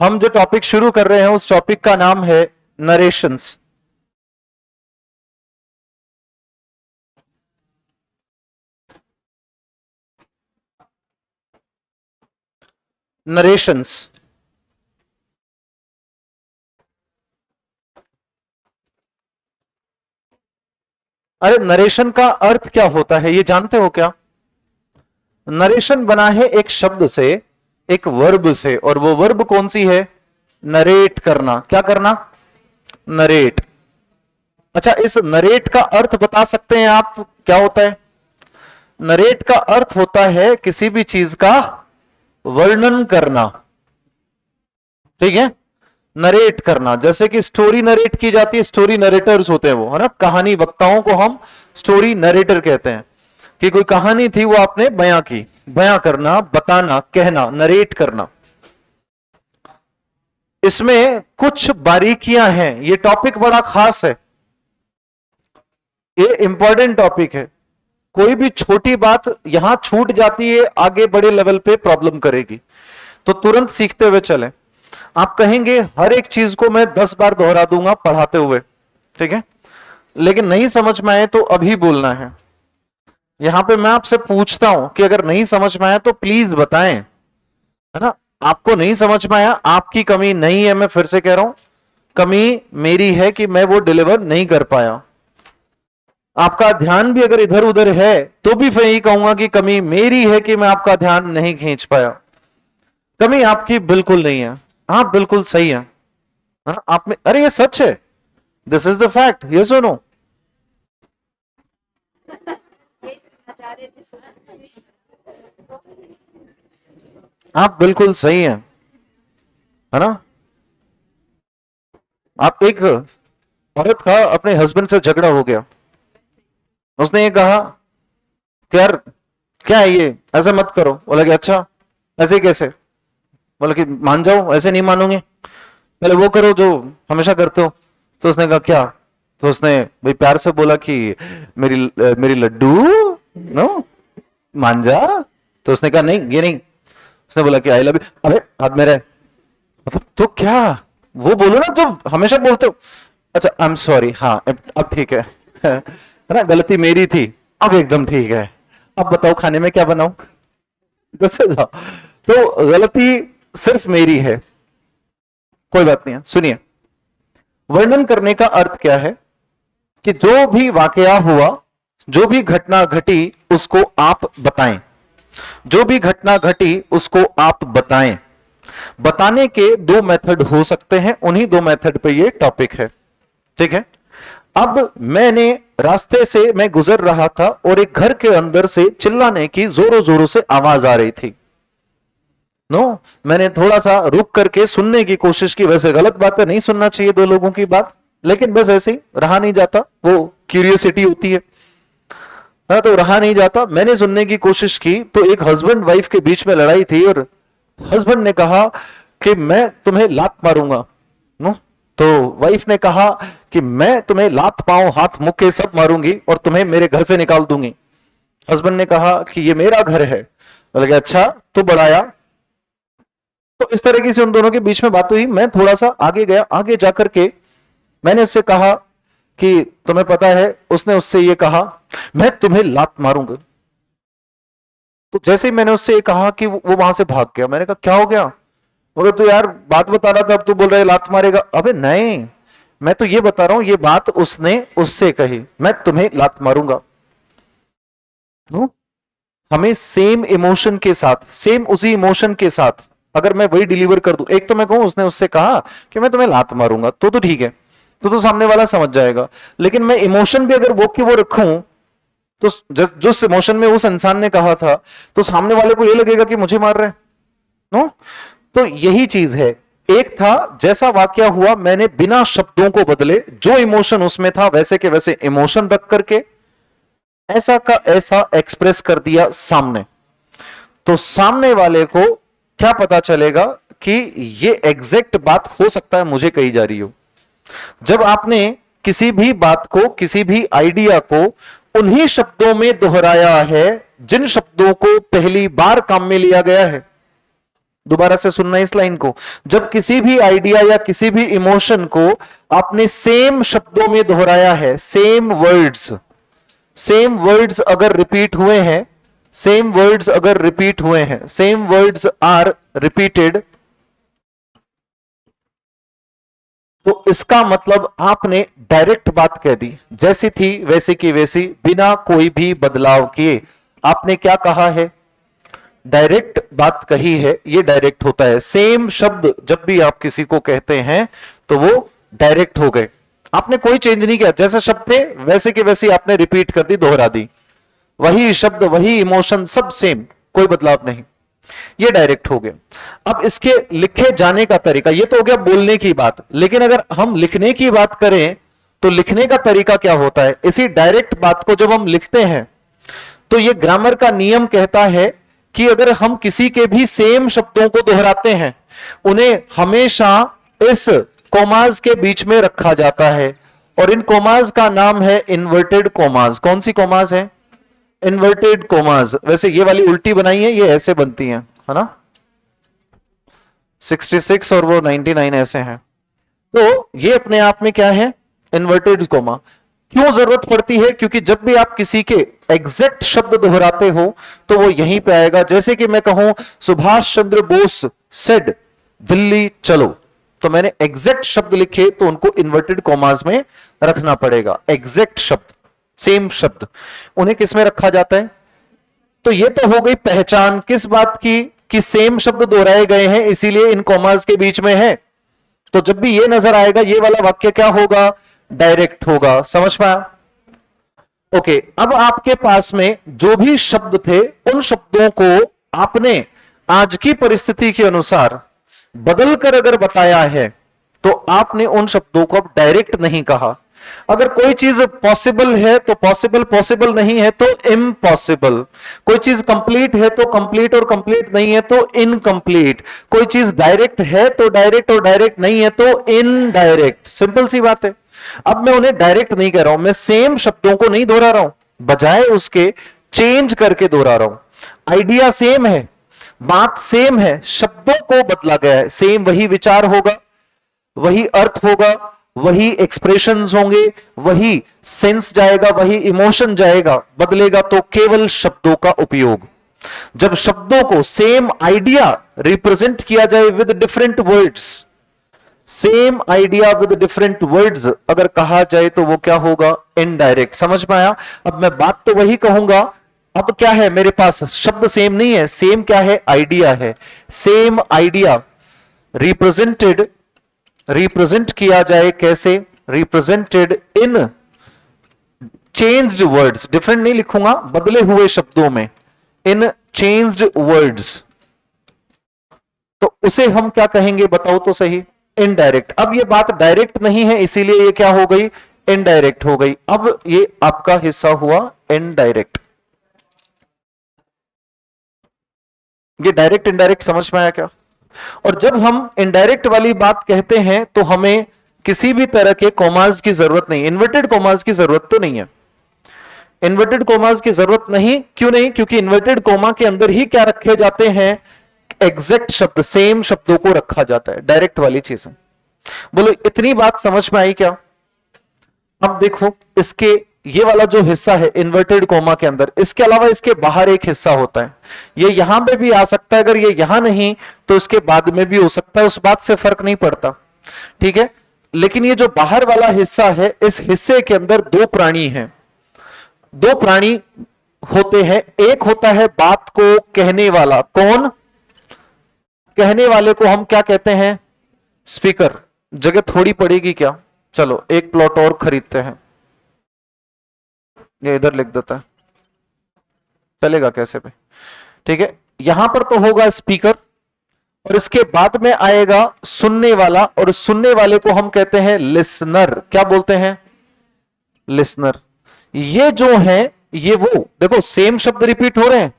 हम जो टॉपिक शुरू कर रहे हैं उस टॉपिक का नाम है नरेशंस। नरेशंस। अरे नरेशन का अर्थ क्या होता है ये जानते हो क्या? नरेशन बना है एक शब्द से, एक वर्ब से, और वो वर्ब कौन सी है? नरेट करना। क्या करना? नरेट। अच्छा, इस नरेट का अर्थ बता सकते हैं आप क्या होता है? नरेट का अर्थ होता है किसी भी चीज का वर्णन करना। ठीक है, नरेट करना। जैसे कि स्टोरी नरेट की जाती है, स्टोरी नरेटर्स होते हैं वो, है ना, कहानी वक्ताओं को हम स्टोरी नरेटर कहते हैं। कि कोई कहानी थी वो आपने बयां की, बयां करना, बताना, कहना, नरेट करना। इसमें कुछ बारीकियां हैं, ये टॉपिक बड़ा खास है, ये इंपॉर्टेंट टॉपिक है। कोई भी छोटी बात यहां छूट जाती है, आगे बड़े लेवल पे प्रॉब्लम करेगी, तो तुरंत सीखते हुए चलें। आप कहेंगे हर एक चीज को मैं 10 बार दोहरा दूंगा पढ़ाते हुए, ठीक है, लेकिन नहीं समझ में आए तो अभी बोलना है। यहां पे मैं आपसे पूछता हूं कि अगर नहीं समझ में आया तो प्लीज बताएं, है ना। आपको नहीं समझ में आया, आपकी कमी नहीं है, मैं फिर से कह रहा हूं, कमी मेरी है कि मैं वो डिलीवर नहीं कर पाया। आपका ध्यान भी अगर इधर उधर है तो भी मैं यही कहूंगा कि कमी मेरी है कि मैं आपका ध्यान नहीं खींच पाया। कमी आपकी बिल्कुल नहीं है, आप बिल्कुल सही है। हाँ, आप में, अरे ये सच है, this is the fact, yes और नो? आप बिल्कुल सही हैं, है ना। आप, एक औरत का अपने हस्बैंड से झगड़ा हो गया, उसने ये कहा कि यार क्या है ये, ऐसा मत करो। बोला कि अच्छा ऐसे कैसे? बोला कि मान जाओ, ऐसे नहीं मानोगे, पहले वो करो जो हमेशा करते हो। तो उसने कहा क्या? तो उसने भाई प्यार से बोला कि मेरी मेरी लड्डू, नो, मान जा। तो उसने कहा नहीं ये नहीं। उसने बोला कि आई लव यू। अबे हाथ में रहे, मतलब तो क्या, वो बोलो ना जो हमेशा बोलते हो। अच्छा आई एम सॉरी, हाँ अब ठीक है है ना, गलती मेरी थी, अब एकदम ठीक है। अब बताओ खाने में क्या बनाऊं? गुस्से जाओ। तो गलती सिर्फ मेरी है, कोई बात नहीं है। सुनिए, वर्णन करने का अर्थ क्या है कि जो भी वाकया हुआ, जो भी घटना घटी, उसको आप बताएं। जो भी घटना घटी उसको आप बताएं। बताने के दो मेथड हो सकते हैं, उन्हीं दो मेथड पे ये टॉपिक है, ठीक है। अब मैंने रास्ते से मैं गुजर रहा था और एक घर के अंदर से चिल्लाने की जोरों जोरों से आवाज आ रही थी। नो, मैंने थोड़ा सा रुक करके सुनने की कोशिश की। वैसे गलत बात है, नहीं सुनना चाहिए दो लोगों की बात, लेकिन बस ऐसे ही रहा नहीं जाता, वो क्यूरियोसिटी होती है। हाँ, तो रहा नहीं जाता, मैंने सुनने की कोशिश की तो एक हस्बैंड वाइफ के बीच में लड़ाई थी और हस्बैंड ने कहा कि मैं तुम्हें लात मारूंगा। नो, तो वाइफ ने कहा कि मैं तुम्हें लात, पांव, हाथ, मुक्के सब मारूंगी और तुम्हें मेरे घर से निकाल दूंगी। हस्बैंड ने कहा कि ये मेरा घर है। बोले अच्छा, तो बढ़ाया। तो इस तरीके से उन दोनों के बीच में बात हुई। मैं थोड़ा सा आगे गया, आगे जाकर के मैंने उससे कहा कि तुम्हें पता है, उसने उससे ये कहा मैं तुम्हें लात मारूंगा। तो जैसे ही मैंने उससे ये कहा कि वो वहां से भाग गया। मैंने कहा क्या हो गया? मगर तू यार बात बता रहा था, अब तू बोल रहा है लात मारेगा। अबे नहीं, मैं तो ये बता रहा हूं, ये बात उसने उससे कही, मैं तुम्हें लात मारूंगा। नो? हमें सेम इमोशन के साथ, सेम उसी इमोशन के साथ अगर मैं वही डिलीवर कर दूं, एक तो मैं कहूं उसने उससे कहा कि मैं तुम्हें लात मारूंगा, तो ठीक है, तो सामने वाला समझ जाएगा। लेकिन मैं इमोशन भी अगर वो की वो रखूं, तो जिस इमोशन में उस इंसान ने कहा था, तो सामने वाले को ये लगेगा कि मुझे मार रहे हैं। नो, तो यही चीज है। एक था जैसा वाकया हुआ, मैंने बिना शब्दों को बदले जो इमोशन उसमें था वैसे के वैसे इमोशन रख करके ऐसा का ऐसा एक्सप्रेस कर दिया सामने। तो सामने वाले को क्या पता चलेगा कि ये एग्जैक्ट बात हो सकता है मुझे कही जा रही हो। जब आपने किसी भी बात को, किसी भी आइडिया को उन्हीं शब्दों में दोहराया है जिन शब्दों को पहली बार काम में लिया गया है, दोबारा से सुनना इस लाइन को। जब किसी भी आइडिया या किसी भी इमोशन को आपने सेम शब्दों में दोहराया है, सेम वर्ड्स अगर रिपीट हुए हैं, सेम वर्ड्स अगर रिपीट हुए हैं, सेम वर्ड्स आर रिपीटेड, तो इसका मतलब आपने डायरेक्ट बात कह दी, जैसी थी वैसी की वैसी, बिना कोई भी बदलाव किए। आपने क्या कहा है? डायरेक्ट बात कही है, ये डायरेक्ट होता है। सेम शब्द जब भी आप किसी को कहते हैं तो वो डायरेक्ट हो गए, आपने कोई चेंज नहीं किया, जैसे शब्द थे वैसे के वैसे आपने रिपीट कर दी, दोहरा दी, वही शब्द वही इमोशन सब सेम, कोई बदलाव नहीं, ये डायरेक्ट हो गया। अब इसके लिखे जाने का तरीका, ये तो हो गया बोलने की बात, लेकिन अगर हम लिखने की बात करें तो लिखने का तरीका क्या होता है? इसी डायरेक्ट बात को जब हम लिखते हैं तो ये ग्रामर का नियम कहता है कि अगर हम किसी के भी सेम शब्दों को दोहराते हैं, उन्हें हमेशा इस कोमाज के बीच में रखा जाता है, और इन कोमाज का नाम है इन्वर्टेड कोमाज। कौन सी कोमाज है? Inverted commas. वैसे ये वाली उल्टी बनाई है, ये ऐसे बनती है ना, 66 और वो 99 ऐसे हैं, तो ये अपने आप में क्या है? Inverted coma. क्यों जरूरत पड़ती है? क्योंकि जब भी आप किसी के एग्जैक्ट शब्द दोहराते हो तो वो यहीं पे आएगा। जैसे कि मैं कहूं सुभाष चंद्र बोस सेड दिल्ली चलो, तो मैंने एग्जैक्ट शब्द लिखे तो उनको इन्वर्टेड कोमास में रखना पड़ेगा। एग्जैक्ट शब्द, सेम शब्द, उन्हें किस में रखा जाता है? तो ये तो हो गई पहचान किस बात की, कि सेम शब्द दोहराए गए हैं इसीलिए इन कोमास के बीच में है। तो जब भी ये नजर आएगा ये वाला वाक्य क्या होगा? डायरेक्ट होगा। समझ पाया? ओके, अब आपके पास में जो भी शब्द थे उन शब्दों को आपने आज की परिस्थिति के अनुसार बदलकर अगर बताया है तो आपने उन शब्दों को अब डायरेक्ट नहीं कहा। अगर कोई चीज पॉसिबल है तो पॉसिबल, पॉसिबल नहीं है तो इम्पॉसिबल। कोई चीज कंप्लीट है तो कंप्लीट, और कंप्लीट नहीं है तो इनकंप्लीट। कोई चीज डायरेक्ट है तो डायरेक्ट, और डायरेक्ट नहीं है तो इनडायरेक्ट। सिंपल सी बात है। अब मैं उन्हें डायरेक्ट नहीं कह रहा हूं, मैं सेम शब्दों को नहीं दोहरा रहा हूं, बजाय उसके चेंज करके दोहरा रहा हूं। आइडिया सेम है, बात सेम है, शब्दों को बदला गया है। सेम वही विचार होगा, वही अर्थ होगा, वही एक्सप्रेशंस होंगे, वही सेंस जाएगा, वही इमोशन जाएगा, बदलेगा तो केवल शब्दों का उपयोग। जब शब्दों को सेम आइडिया रिप्रेजेंट किया जाए with different words, same idea with different words अगर कहा जाए तो वो क्या होगा? इनडायरेक्ट। समझ पाया? अब मैं बात तो वही कहूंगा, अब क्या है मेरे पास? शब्द सेम नहीं है, सेम क्या है? आइडिया है। सेम आइडिया रिप्रेजेंट किया जाए कैसे? Represented in changed words, different नहीं लिखूंगा, बदले हुए शब्दों में, इन चेंज्ड वर्ड्स, तो उसे हम क्या कहेंगे? बताओ तो सही। इनडायरेक्ट। अब ये बात डायरेक्ट नहीं है इसीलिए ये क्या हो गई? इनडायरेक्ट हो गई। अब ये आपका हिस्सा हुआ इनडायरेक्ट। ये डायरेक्ट इनडायरेक्ट समझ में आया क्या? और जब हम इनडायरेक्ट वाली बात कहते हैं तो हमें किसी भी तरह के कोमास की जरूरत नहीं, इन्वर्टेड कोमास की जरूरत तो नहीं है। इन्वर्टेड कोमास की जरूरत नहीं, क्यों नहीं? क्योंकि इन्वर्टेड कोमा के अंदर ही क्या रखे जाते हैं? एग्जैक्ट शब्द, सेम शब्दों को रखा जाता है। डायरेक्ट वाली चीजें। बोलो इतनी बात समझ में आई क्या? अब देखो इसके ये वाला जो हिस्सा है इन्वर्टेड कोमा के अंदर, इसके अलावा इसके बाहर एक हिस्सा होता है। ये यहां पे भी आ सकता है, अगर ये यहां नहीं तो इसके बाद में भी हो सकता है, उस बात से फर्क नहीं पड़ता। ठीक है, लेकिन ये जो बाहर वाला हिस्सा है, इस हिस्से के अंदर दो प्राणी हैं। दो प्राणी होते हैं, एक होता है बात को कहने वाला। कौन? कहने वाले को हम क्या कहते हैं? स्पीकर। जगह थोड़ी पड़ेगी क्या? चलो एक प्लॉट और खरीदते हैं, ये इधर लिख देता है, चलेगा कैसे पे? ठीक है, यहां पर तो होगा स्पीकर, और इसके बाद में आएगा सुनने वाला, और सुनने वाले को हम कहते हैं लिसनर। क्या बोलते हैं? लिसनर। ये जो है ये वो, देखो सेम शब्द रिपीट हो रहे हैं,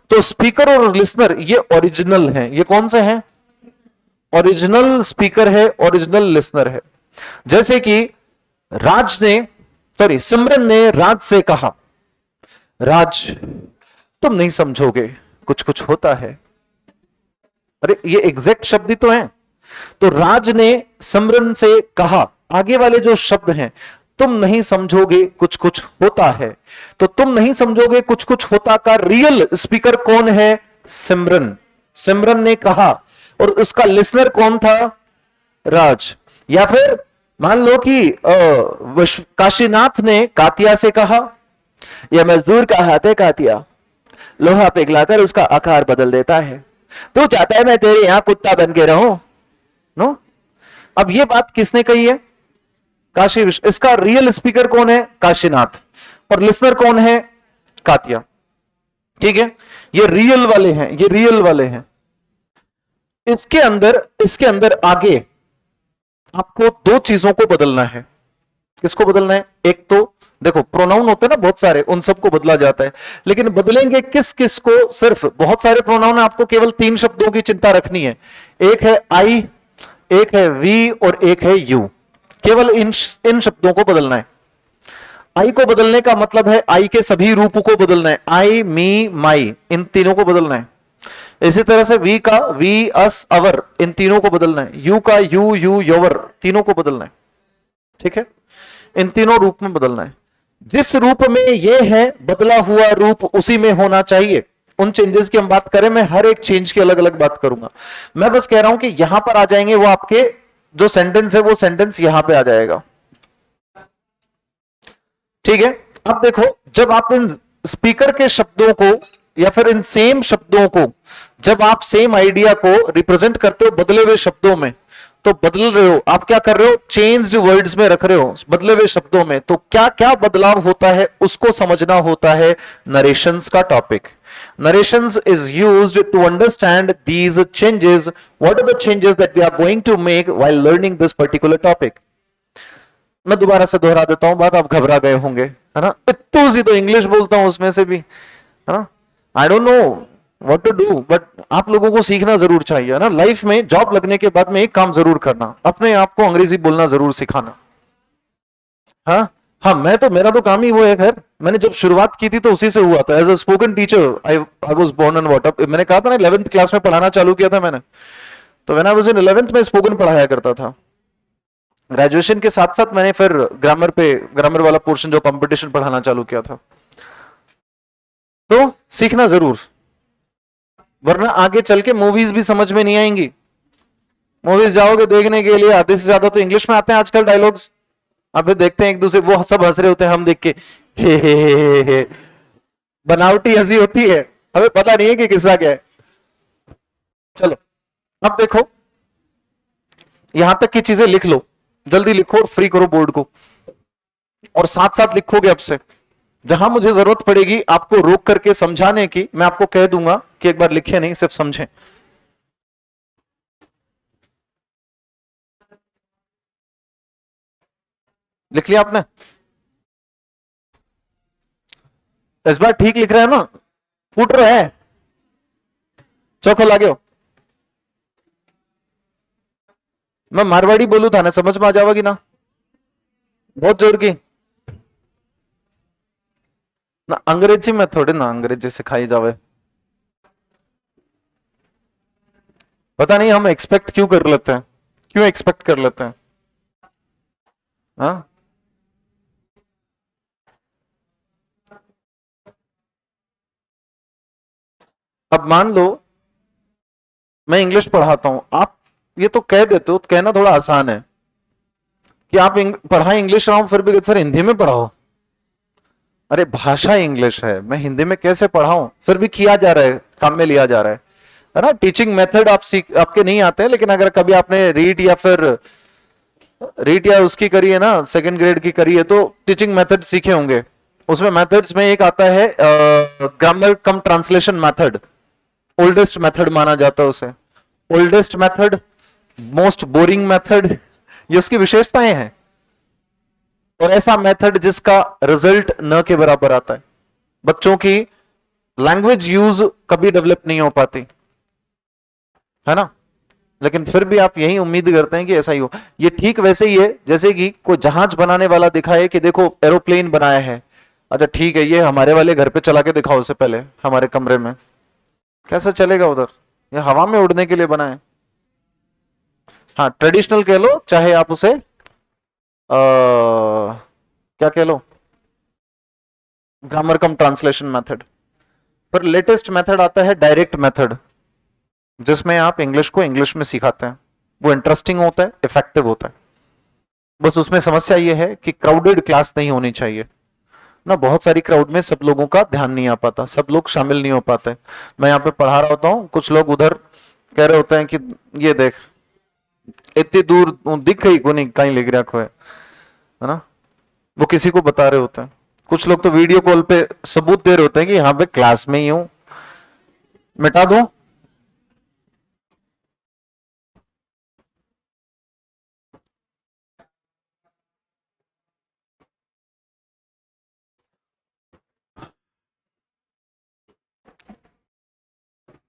तो स्पीकर और लिसनर ये ओरिजिनल हैं। ये कौन से हैं? ओरिजिनल स्पीकर है, ओरिजिनल लिसनर है। जैसे कि सिमरन ने राज से कहा, राज तुम नहीं समझोगे, कुछ कुछ होता है। अरे ये एग्जैक्ट शब्द ही तो है। तो राज ने सिमरन से कहा, आगे वाले जो शब्द हैं, तुम नहीं समझोगे कुछ कुछ होता है, तो तुम नहीं समझोगे कुछ कुछ होता का रियल स्पीकर कौन है? सिमरन। सिमरन ने कहा, और उसका लिसनर कौन था? राज। या फिर मान लो कि काशीनाथ ने कातिया से कहा, यह मजदूर का हाथ है कातिया, लोहा पिघलाकर उसका आकार बदल देता है, तू चाहता है मैं तेरे यहां कुत्ता बन के रहूं? नो। अब ये बात किसने कही है? काशी विश्व। इसका रियल स्पीकर कौन है? काशीनाथ। और लिसनर कौन है? कातिया। ठीक है, ये रियल वाले हैं, ये रियल वाले हैं। इसके अंदर आगे आपको दो चीजों को बदलना है। किसको बदलना है? एक तो देखो प्रोनाउन होते हैं ना बहुत सारे, उन सबको बदला जाता है, लेकिन बदलेंगे किस किस को? सिर्फ बहुत सारे प्रोनाउन है, आपको केवल 3 शब्दों की चिंता रखनी है। एक है आई, एक है वी और एक है यू। केवल इन शब्दों को बदलना है। आई को बदलने का मतलब है आई के सभी रूपों को बदलना है। आई, मी, माई, इन तीनों को बदलना है। इसी तरह से वी का वी, अस, अवर, इन तीनों को बदलना है। यू का यू, यू, योवर, तीनों को बदलना है। ठीक है, इन तीनों रूप में बदलना है। जिस रूप में ये है बदला हुआ रूप उसी में होना चाहिए। उन चेंजेस की हम बात करें, मैं हर एक चेंज की अलग अलग बात करूंगा। मैं बस कह रहा हूं कि यहां पर आ जाएंगे वो आपके जो सेंटेंस है, वो सेंटेंस यहां पे आ जाएगा। ठीक है, अब देखो, जब आप इन स्पीकर के शब्दों को या फिर इन सेम शब्दों को, जब आप सेम आइडिया को रिप्रेजेंट करते हो बदले हुए शब्दों में, तो बदल रहे हो, आप क्या कर रहे हो? चेंज्ड वर्ड्स में रख रहे हो, बदले हुए शब्दों में। तो क्या क्या बदलाव होता है उसको समझना होता है नरेशंस का topic. Narrations is used to understand these changes. What are the changes that we are going to make while learning this particular topic? मैं दोबारा से दोहरा देता हूं बात, आप घबरा गए होंगे, है ना? इतनी सी तो इंग्लिश बोलता हूं उसमें से भी, है ना? I don't know what to do, but आप लोगों को सीखना जरूर चाहिए, है ना? लाइफ में जॉब लगने के बाद में एक काम जरूर करना, अपने आप को अंग्रेजी बोलना जरूर सिखाना। हाँ हाँ, मेरा तो काम ही वो है। खैर, मैंने जब शुरुआत की थी तो उसी से हुआ था। As a spoken teacher I was born and bought up. मैंने कहा था ना 11th क्लास में पढ़ाना चालू किया था मैंने, तो when I was in 11th में स्पोकन पढ़ाया करता था। ग्रेजुएशन के साथ साथ मैंने फिर ग्रामर वाला पोर्शन जो कंपटीशन पढ़ाना चालू किया था। तो सीखना जरूर, वरना आगे चल के मूवीज भी समझ में नहीं आएंगी। मूवीज जाओगे देखने के लिए, आधे से ज्यादा तो इंग्लिश में आते हैं आजकल डायलॉग्स। अब देखते हैं एक दूसरे, वो सब हंस रहे होते हैं, हम देख के हे। बनावटी हंसी होती है, हमें पता नहीं है कि किस्सा क्या है। चलो अब देखो, यहां तक की चीजें लिख लो, जल्दी लिखो और फ्री करो बोर्ड को, और साथ साथ लिखोगे। अब से जहां मुझे जरूरत पड़ेगी आपको रोक करके समझाने की, मैं आपको कह दूंगा कि एक बार लिखे नहीं, सिर्फ समझें। लिख लिया आपने? इस बार ठीक लिख रहे हैं ना? फूट रहा है? चौको लागे हो? मैं मारवाड़ी बोलू था ना, समझ में आ जाएगी ना? बहुत जोर की ना, अंग्रेजी में थोड़ी ना अंग्रेजी सिखाई जावे। पता नहीं हम एक्सपेक्ट क्यों कर लेते हैं, क्यों एक्सपेक्ट कर लेते हैं? हाँ, अब मान लो मैं इंग्लिश पढ़ाता हूं, आप ये तो कह देते हो, तो कहना थोड़ा आसान है कि आप पढ़ाए इंग्लिश रहा हूं, फिर भी सर हिंदी में पढ़ाओ। अरे भाषा इंग्लिश है, मैं हिंदी में कैसे पढ़ाऊं? फिर भी किया जा रहा है, काम में लिया जा रहा है ना? टीचिंग मेथड आपके नहीं आते हैं, लेकिन अगर कभी आपने रीट या उसकी करी है ना, 2nd ग्रेड की करी है, तो टीचिंग मेथड सीखे होंगे। उसमें मेथड्स में एक आता है ग्रामर कम ट्रांसलेशन मेथड। ओल्डेस्ट मेथड माना जाता है उसे, oldest method, most boring method, ये उसकी विशेषताएं हैं। और ऐसा मेथड जिसका रिजल्ट न के बराबर आता है। बच्चों की लैंग्वेज यूज कभी डेवलप नहीं हो पाती, है ना? लेकिन फिर भी आप यही उम्मीद करते हैं कि ऐसा ही हो। ये ठीक वैसे ही है जैसे कि कोई जहाज बनाने वाला दिखाए कि देखो एरोप्लेन बनाया है। अच्छा ठीक है, ये हमारे वाले घर पे चला के दिखाओ उससे पहले, हमारे कमरे में, कैसा चलेगा उधर? ये हवा में उड़ने के लिए बना है। हाँ, ट्रेडिशनल कह लो, चाहे आप उसे क्या कह लो, ग्रामर कम ट्रांसलेशन मेथड। पर लेटेस्ट मेथड आता है डायरेक्ट मेथड, जिसमें आप इंग्लिश को इंग्लिश में सिखाते हैं। वो इंटरेस्टिंग होता है, इफेक्टिव होता है। बस उसमें समस्या ये है कि क्राउडेड क्लास नहीं होनी चाहिए ना। बहुत सारी क्राउड में सब लोगों का ध्यान नहीं आ पाता, सब लोग शामिल नहीं हो पाते। मैं यहाँ पे पढ़ा रहा होता हूँ, कुछ लोग उधर कह रहे होते हैं कि ये देख इतनी दूर दिख गई को नहीं कहीं लिख रखो है ना, वो किसी को बता रहे होते हैं। कुछ लोग तो वीडियो कॉल पे सबूत दे रहे होते हैं कि यहाँ पे क्लास में ही हूं, मिटा दूं।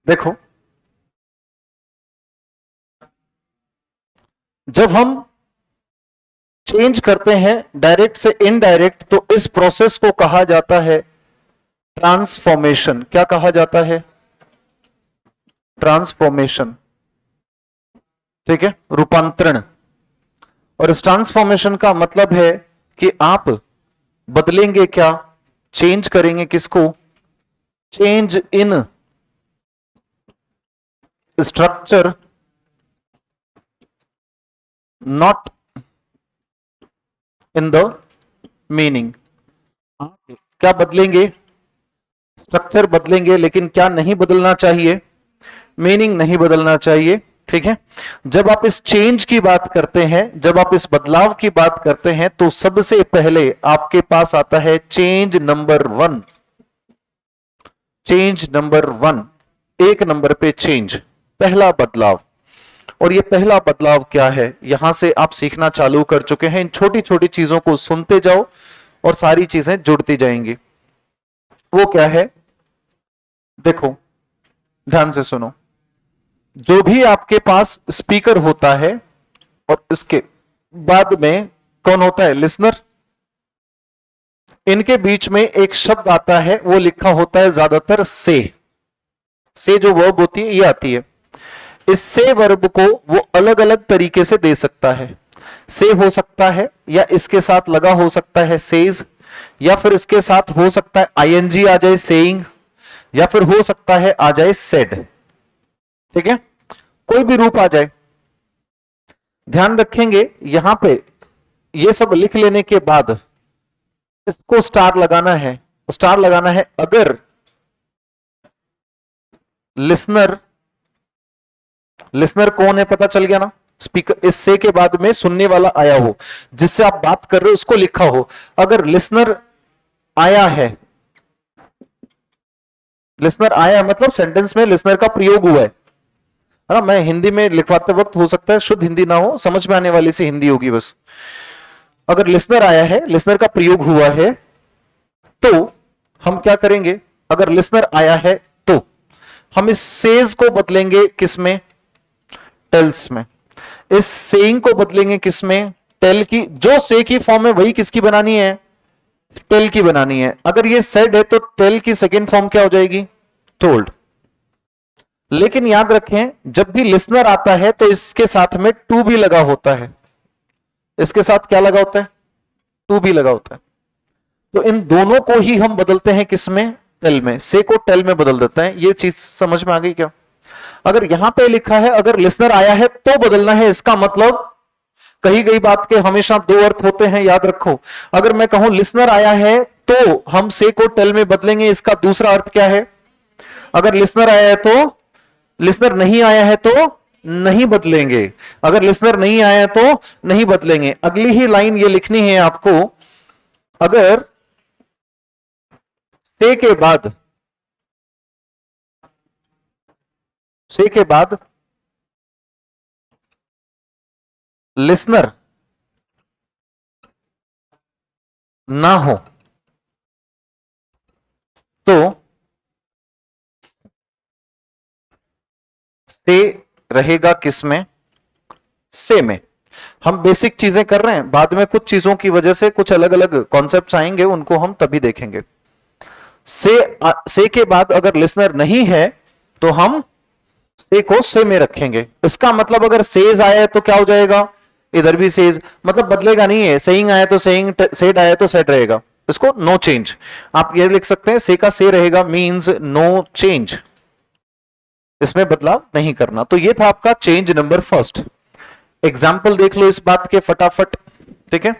देखो, जब हम चेंज करते हैं डायरेक्ट से इनडायरेक्ट, तो इस प्रोसेस को कहा जाता है ट्रांसफॉर्मेशन। क्या कहा जाता है? ट्रांसफॉर्मेशन। ठीक है, रूपांतरण। और इस ट्रांसफॉर्मेशन का मतलब है कि आप बदलेंगे क्या, चेंज करेंगे किसको? Change in structure, not in the meaning. क्या बदलेंगे? स्ट्रक्चर बदलेंगे, लेकिन क्या नहीं बदलना चाहिए? मीनिंग नहीं बदलना चाहिए। ठीक है, जब आप इस चेंज की बात करते हैं, जब आप इस बदलाव की बात करते हैं, तो सबसे पहले आपके पास आता है चेंज नंबर 1। चेंज नंबर 1, एक नंबर पे चेंज, पहला बदलाव। और ये पहला बदलाव क्या है, यहां से आप सीखना चालू कर चुके हैं। इन छोटी छोटी चीजों को सुनते जाओ और सारी चीजें जुड़ती जाएंगी। वो क्या है? देखो, ध्यान से सुनो। जो भी आपके पास स्पीकर होता है और इसके बाद में कौन होता है? लिसनर। इनके बीच में एक शब्द आता है, वो लिखा होता है ज्यादातर से जो वर्ब होती है ये आती है। इस से वर्ब को वो अलग अलग तरीके से दे सकता है। से हो सकता है या इसके साथ लगा हो सकता है सेज, या फिर इसके साथ हो सकता है आईएनजी आ जाए सेइंग, या फिर हो सकता है आ जाए सेड। ठीक है, कोई भी रूप आ जाए। ध्यान रखेंगे यहां पे ये सब लिख लेने के बाद इसको स्टार लगाना है। स्टार लगाना है अगर लिसनर, लिसनर कौन है पता चल गया ना। स्पीकर, इस से के बाद में सुनने वाला आया हो, जिससे आप बात कर रहे हो उसको लिखा हो। अगर लिसनर आया है, लिसनर आया मतलब सेंटेंस में लिसनर का प्रयोग हुआ है ना। मैं हिंदी में लिखवाते वक्त हो सकता है शुद्ध हिंदी ना हो, समझ में आने वाली सी हिंदी होगी बस। अगर लिसनर आया है, लिसनर का प्रयोग हुआ है, तो हम क्या करेंगे? अगर लिसनर आया है तो हम इस सेज को बदलेंगे किसमें? टेल्स में। इस सेइंग को बदलेंगे किसमें? टेल की। जो से की फॉर्म है वही किसकी बनानी है? टेल की बनानी है। अगर ये सेड है तो टेल की सेकेंड फॉर्म क्या हो जाएगी? टोल्ड। लेकिन याद रखें, जब भी लिसनर आता है तो इसके साथ में टू भी लगा होता है। इसके साथ क्या लगा होता है? टू भी लगा होता है। तो इन दोनों को ही हम बदलते हैं किसमें? टेल में। से को टेल में बदल देते हैं। ये चीज समझ में आ गई क्या? अगर यहां पे लिखा है अगर लिसनर आया है तो बदलना है, इसका मतलब कही गई बात के हमेशा दो अर्थ होते हैं, याद रखो। अगर मैं कहूं लिसनर आया है तो हम से को टेल में बदलेंगे, इसका दूसरा अर्थ क्या है? अगर लिसनर आया है तो, लिसनर नहीं आया है तो नहीं बदलेंगे। अगर लिसनर नहीं आया है तो नहीं बदलेंगे। अगली ही लाइन ये लिखनी है आपको, अगर से के बाद, से के बाद लिसनर ना हो तो से रहेगा किसमें? से में। हम बेसिक चीजें कर रहे हैं, बाद में कुछ चीजों की वजह से कुछ अलग अलग कॉन्सेप्ट्स आएंगे, उनको हम तभी देखेंगे। से के बाद अगर लिसनर नहीं है तो हम से को से में रखेंगे। इसका मतलब अगर सेज आया है तो क्या हो जाएगा, इधर भी सेज, मतलब बदलेगा नहीं है। सेइंग आया तो सेइंग, सेड आया तो सेड रहेगा। इसको नो चेंज आप ये लिख सकते हैं, से का से रहेगा मींस नो चेंज, इसमें बदलाव नहीं करना। तो ये था आपका चेंज नंबर फर्स्ट। एग्जाम्पल देख लो इस बात के फटाफट, ठीक है।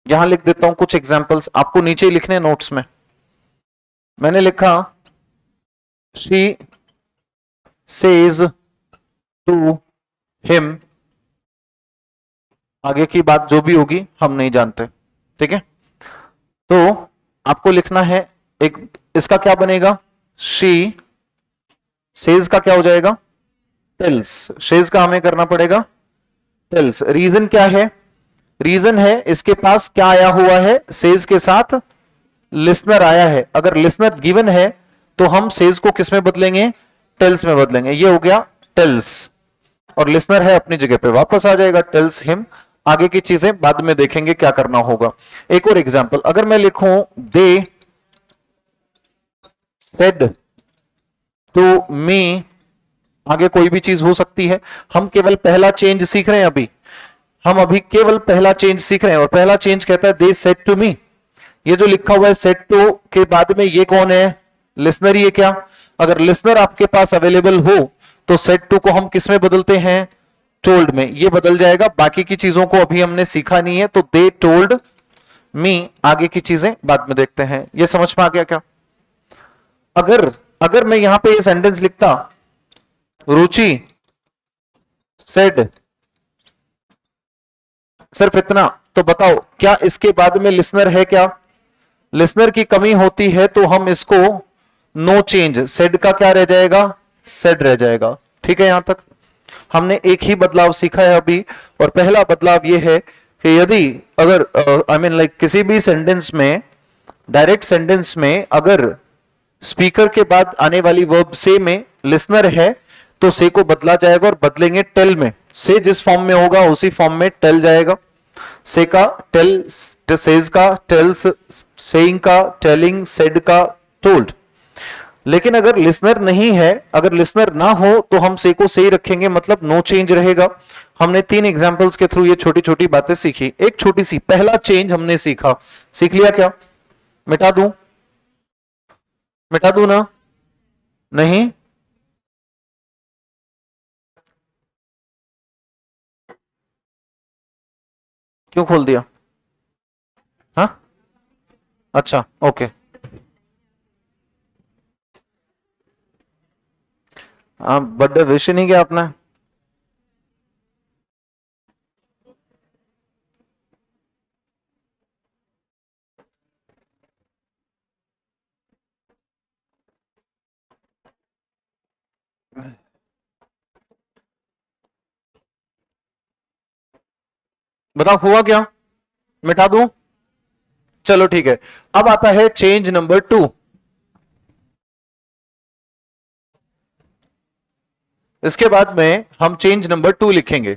यहां लिख देता हूं कुछ एग्जाम्पल्स, आपको नीचे ही लिखने नोट्स में। मैंने लिखा शी सेज टू हिम, आगे की बात जो भी होगी हम नहीं जानते, ठीक है। तो आपको लिखना है एक, इसका क्या बनेगा, शी सेज का क्या हो जाएगा, टेल्स। सेज का हमें करना पड़ेगा टेल्स। रीजन क्या है, रीजन है इसके पास क्या आया हुआ है, सेज के साथ लिसनर आया है। अगर लिसनर गिवन है तो हम सेज को किस में बदलेंगे, टेल्स में बदलेंगे। ये हो गया टेल्स, और लिसनर है अपनी जगह पे वापस आ जाएगा, टेल्स हिम। आगे की चीजें बाद में देखेंगे क्या करना होगा। एक और एग्जांपल, अगर मैं लिखूं दे सेड टू मी, आगे कोई भी चीज हो सकती है। हम केवल पहला चेंज सीख रहे हैं अभी, हम अभी केवल पहला चेंज सीख रहे हैं, और पहला चेंज कहता है दे सेड टू मी। ये जो लिखा हुआ है सेड टू के बाद में ये कौन है, लिसनर ही है क्या। अगर लिसनर आपके पास अवेलेबल हो तो सेड टू को हम किस में बदलते हैं, टोल्ड में। ये बदल जाएगा, बाकी की चीजों को अभी हमने सीखा नहीं है। तो दे टोल्ड मी, आगे की चीजें बाद में देखते हैं। ये समझ में आ गया क्या। अगर अगर मैं यहां पे ये सेंटेंस लिखता रुचि सेड, सिर्फ इतना, तो बताओ क्या इसके बाद में लिसनर है क्या, लिसनर की कमी होती है तो हम इसको नो चेंज, सेड का क्या रह जाएगा, सेड रह जाएगा। ठीक है, यहां तक हमने एक ही बदलाव सीखा है अभी, और पहला बदलाव यह है कि यदि अगर आई मीन लाइक किसी भी सेंटेंस में, डायरेक्ट सेंटेंस में अगर स्पीकर के बाद आने वाली वर्ब से में लिसनर है तो से को बदला जाएगा, और बदलेंगे टेल में। से जिस फॉर्म में होगा उसी फॉर्म में टेल जाएगा। से का टेल, सेज का टेल्स, सेइंग का टेलिंग, सेड का टोल्ड। लेकिन अगर लिसनर नहीं है, अगर लिसनर ना हो तो हम से को से ही रखेंगे, मतलब नो चेंज रहेगा। हमने 3 एग्जांपल्स के थ्रू ये छोटी छोटी बातें सीखी। एक छोटी सी पहला चेंज हमने सीखा, सीख लिया क्या, मिटा दूं, मिटा दूं ना, नहीं, क्यों खोल दिया, हाँ अच्छा ओके। हाँ, बर्थडे विश ही नहीं किया आपने। बताओ हुआ क्या, मिटा दूं, चलो ठीक है। अब आता है चेंज नंबर 2। इसके बाद में हम चेंज नंबर 2 लिखेंगे।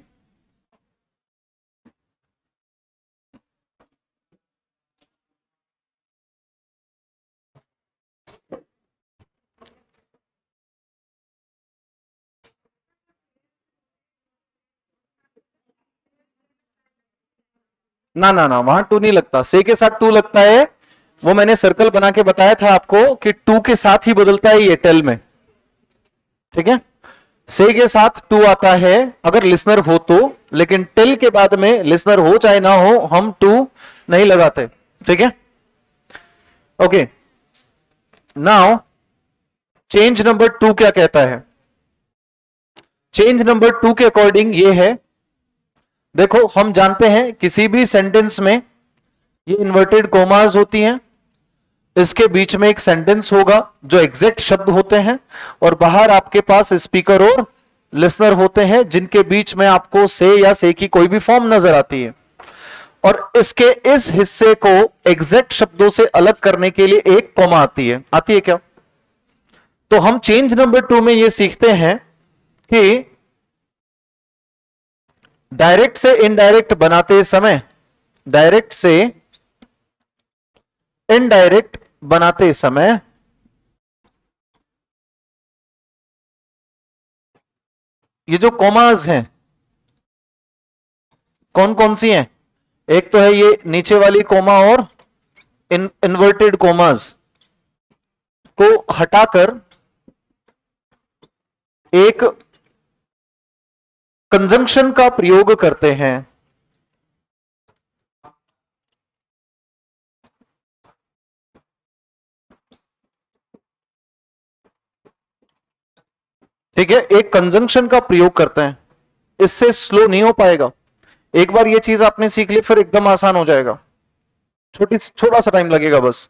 ना ना ना, वहां 2 नहीं लगता, से के साथ 2 लगता है। वो मैंने सर्कल बना के बताया था आपको कि 2 के साथ ही बदलता है ये टेल में, ठीक है। से के साथ 2 आता है अगर लिसनर हो तो, लेकिन टेल के बाद में लिसनर हो चाहे ना हो हम 2 नहीं लगाते, ठीक है। ओके, नाउ चेंज नंबर 2 क्या कहता है, चेंज नंबर 2 के अकॉर्डिंग ये है, देखो हम जानते हैं किसी भी सेंटेंस में ये इन्वर्टेड कोमास होती हैं, इसके बीच में एक सेंटेंस होगा जो एग्जैक्ट शब्द होते हैं, और बाहर आपके पास स्पीकर और लिसनर होते हैं जिनके बीच में आपको से या से की कोई भी फॉर्म नजर आती है। और इसके इस हिस्से को एग्जैक्ट शब्दों से अलग करने के लिए एक कॉमा आती है क्या। तो हम चेंज नंबर 2 में ये सीखते हैं कि डायरेक्ट से इनडायरेक्ट बनाते समय, डायरेक्ट से इनडायरेक्ट बनाते समय ये जो कॉमास हैं कौन कौन सी हैं? एक तो है ये नीचे वाली कोमा और इन्वर्टेड कोमास को हटाकर एक कंजंक्शन का प्रयोग करते हैं। ठीक है, एक कंजंक्शन का प्रयोग करते हैं, इससे स्लो नहीं हो पाएगा। एक बार ये चीज आपने सीख ली फिर एकदम आसान हो जाएगा, छोटा सा टाइम लगेगा बस।